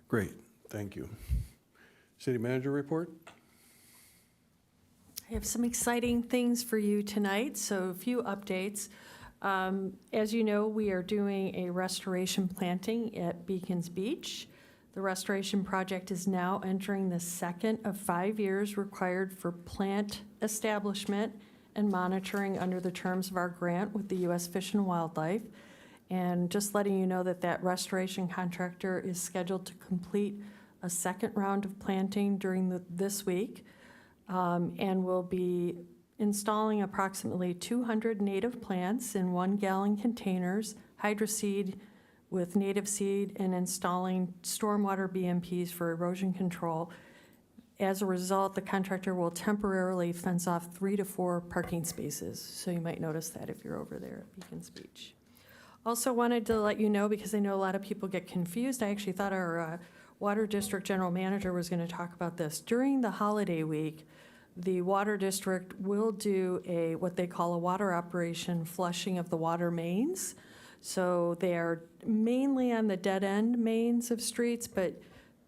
B: Great, thank you. City manager report?
M: I have some exciting things for you tonight, so a few updates. As you know, we are doing a restoration planting at Beacons Beach. The restoration project is now entering the second of 5 years required for plant establishment and monitoring under the terms of our grant with the U.S. Fish and Wildlife. And just letting you know that that restoration contractor is scheduled to complete a second round of planting during this week. And will be installing approximately 200 native plants in 1-gallon containers, hydroseed with native seed, and installing stormwater BMPs for erosion control. As a result, the contractor will temporarily fence off 3 to 4 parking spaces. So you might notice that if you're over there at Beacons Beach. Also wanted to let you know, because I know a lot of people get confused, I actually thought our Water District General Manager was going to talk about this. During the holiday week, the Water District will do what they call a water operation flushing of the water mains. So they are mainly on the dead end mains of streets, but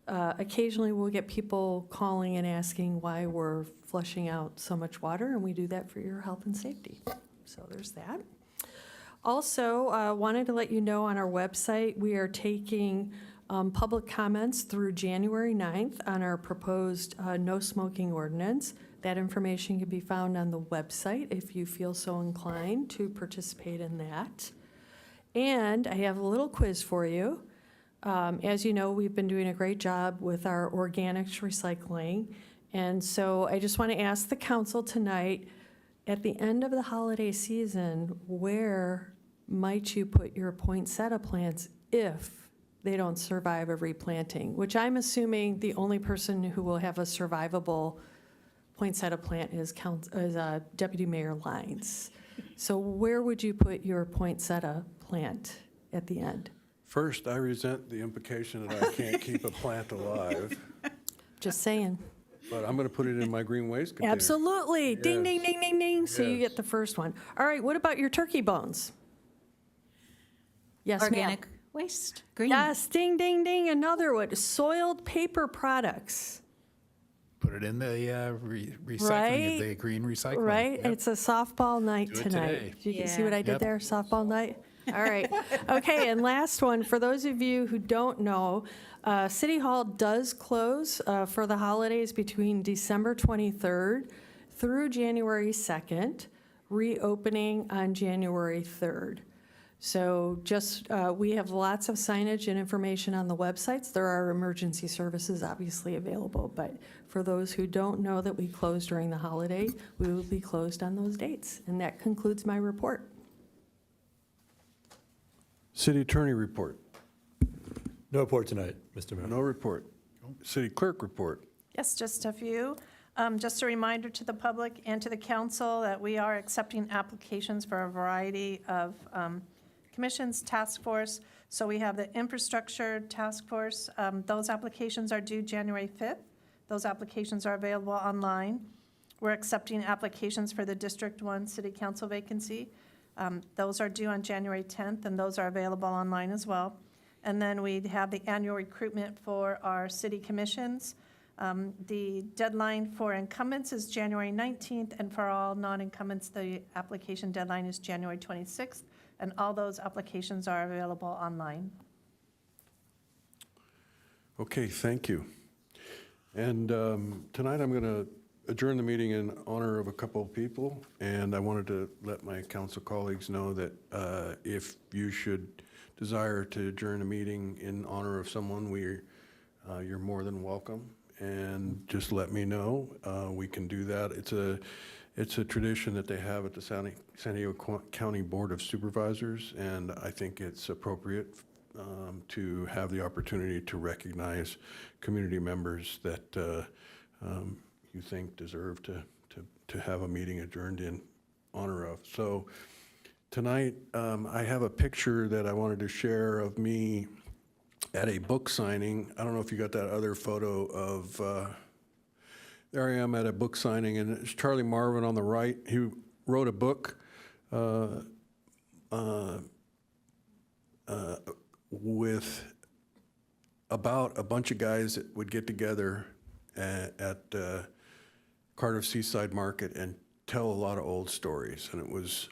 M: occasionally we'll get people calling and asking why we're flushing out so much water, and we do that for your health and safety. So there's that. Also, wanted to let you know on our website, we are taking public comments through January 9th on our proposed no smoking ordinance. That information can be found on the website if you feel so inclined to participate in that. And I have a little quiz for you. As you know, we've been doing a great job with our organics recycling. And so I just want to ask the council tonight, at the end of the holiday season, where might you put your poinsettia plants if they don't survive a replanting? Which I'm assuming the only person who will have a survivable poinsettia plant is Deputy Mayor Lyons. So where would you put your poinsettia plant at the end?
B: First, I resent the implication that I can't keep a plant alive,
M: Just saying.
B: but I'm going to put it in my green waste container.
M: Absolutely. Ding,
B: Yes.
M: ding, ding, ding, ding. So you
B: Yes.
M: get the first one. All right, what about your turkey bones? Yes, ma'am. waste.
I: Green.
M: Yes, ding, ding, ding, another one, soiled paper products.
F: Put it in the recycling,
M: Right.
F: the green recycling.
M: Right?
F: Yep.
M: It's a softball night
F: Do it
M: tonight.
F: today.
M: You see what I did
F: Yep.
M: there? Softball night? All right. Okay, and last one, for those of you who don't know, City Hall does close for the holidays between December 23rd through January 2nd, reopening on January 3rd. So just, we have lots of signage and information on the websites. There are emergency services obviously available, but for those who don't know that we close during the holiday, we will be closed on those dates. And that concludes my report.
B: City Attorney report.
H: No report tonight, Mr. Mayor.
B: No report. City Clerk report.
A: Yes, just a few. Just a reminder to the public and to the council that we are accepting applications for a variety of commissions, task force. So we have the infrastructure task force. Those applications are due January 5th. Those applications are available online. We're accepting applications for the District 1 City Council vacancy. Those are due on January 10th, and those are available online as well. And then we have the annual recruitment for our city commissions. The deadline for incumbents is January 19th, and for all non-incumbents, the application deadline is January 26th, and all those applications are available online.
B: Okay, thank you. And tonight I'm going to adjourn the meeting in honor of a couple of people, and I wanted to let my council colleagues know that if you should desire to adjourn a meeting in honor of someone, you're more than welcome, and just let me know. We can do that. It's a tradition that they have at the San Diego County Board of Supervisors, and I think it's appropriate to have the opportunity to recognize community members that you think deserve to have a meeting adjourned in honor of. So tonight, I have a picture that I wanted to share of me at a book signing. I don't know if you got that other photo of, there I am at a book signing, and it's Charlie Marvin on the right. He wrote a book with about a bunch of guys that would get together at Cardiff Seaside Market and tell a lot of old stories. And it was,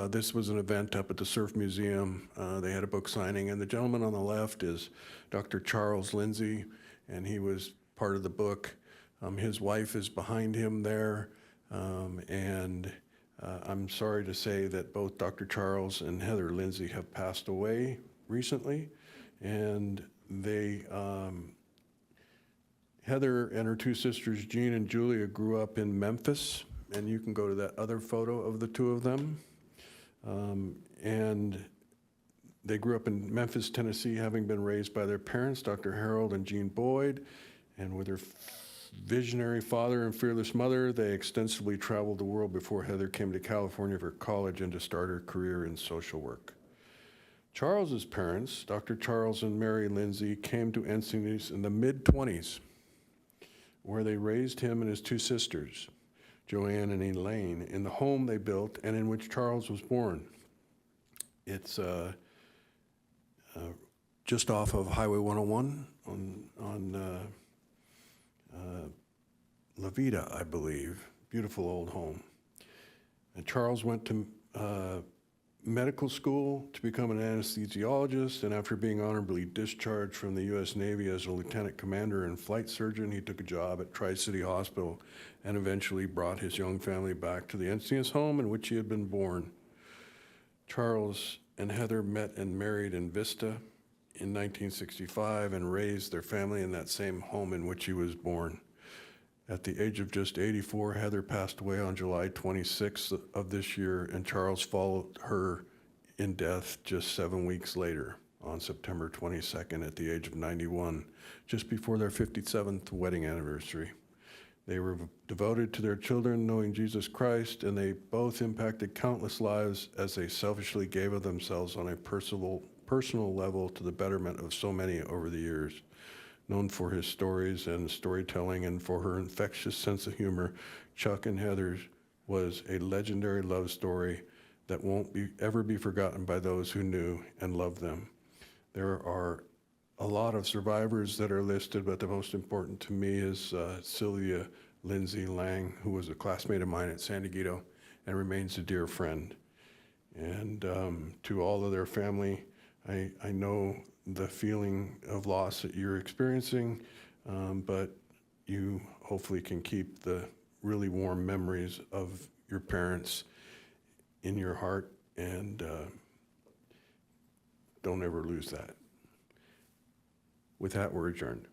B: this was an event up at the Surf Museum. They had a book signing, and the gentleman on the left is Dr. Charles Lindsay, and he was part of the book. His wife is behind him there, and I'm sorry to say that both Dr. Charles and Heather Lindsay have passed away recently, and they, Heather and her two sisters, Jean and Julia, grew up in Memphis, and you can go to that other photo of the two of them. And they grew up in Memphis, Tennessee, having been raised by their parents, Dr. Harold and Jean Boyd, and with their visionary father and fearless mother, they extensively traveled the world before Heather came to California for college and to start her career in social work. Charles's parents, Dr. Charles and Mary Lindsay, came to Encinitas in the mid-20s, where they raised him and his two sisters, Joanne and Elaine, in the home they built and in which Charles was born. It's just off of Highway 101 on La Vida, I believe. Beautiful old home. And Charles went to medical school to become an anesthesiologist, and after being honorably discharged from the U.S. Navy as a lieutenant commander and flight surgeon, he took a job at Tri-City Hospital and eventually brought his young family back to the Encinitas home in which he had been born. Charles and Heather met and married in Vista in 1965 and raised their family in that same home in which he was born. At the age of just 84, Heather passed away on July 26th of this year, and Charles followed her in death just 7 weeks later on September 22nd at the age of 91, just before their 57th wedding anniversary. They were devoted to their children, knowing Jesus Christ, and they both impacted countless lives as they selfishly gave of themselves on a personal level to the betterment of so many over the years. Known for his stories and storytelling and for her infectious sense of humor, Chuck and Heather's was a legendary love story that won't ever be forgotten by those who knew and loved them. There are a lot of survivors that are listed, but the most important to me is Sylvia Lindsay Lang, who was a classmate of mine at San Diego and remains a dear friend. And to all of their family, I know the feeling of loss that you're experiencing, but you hopefully can keep the really warm memories of your parents in your heart, and don't ever lose that. With that, we're adjourned.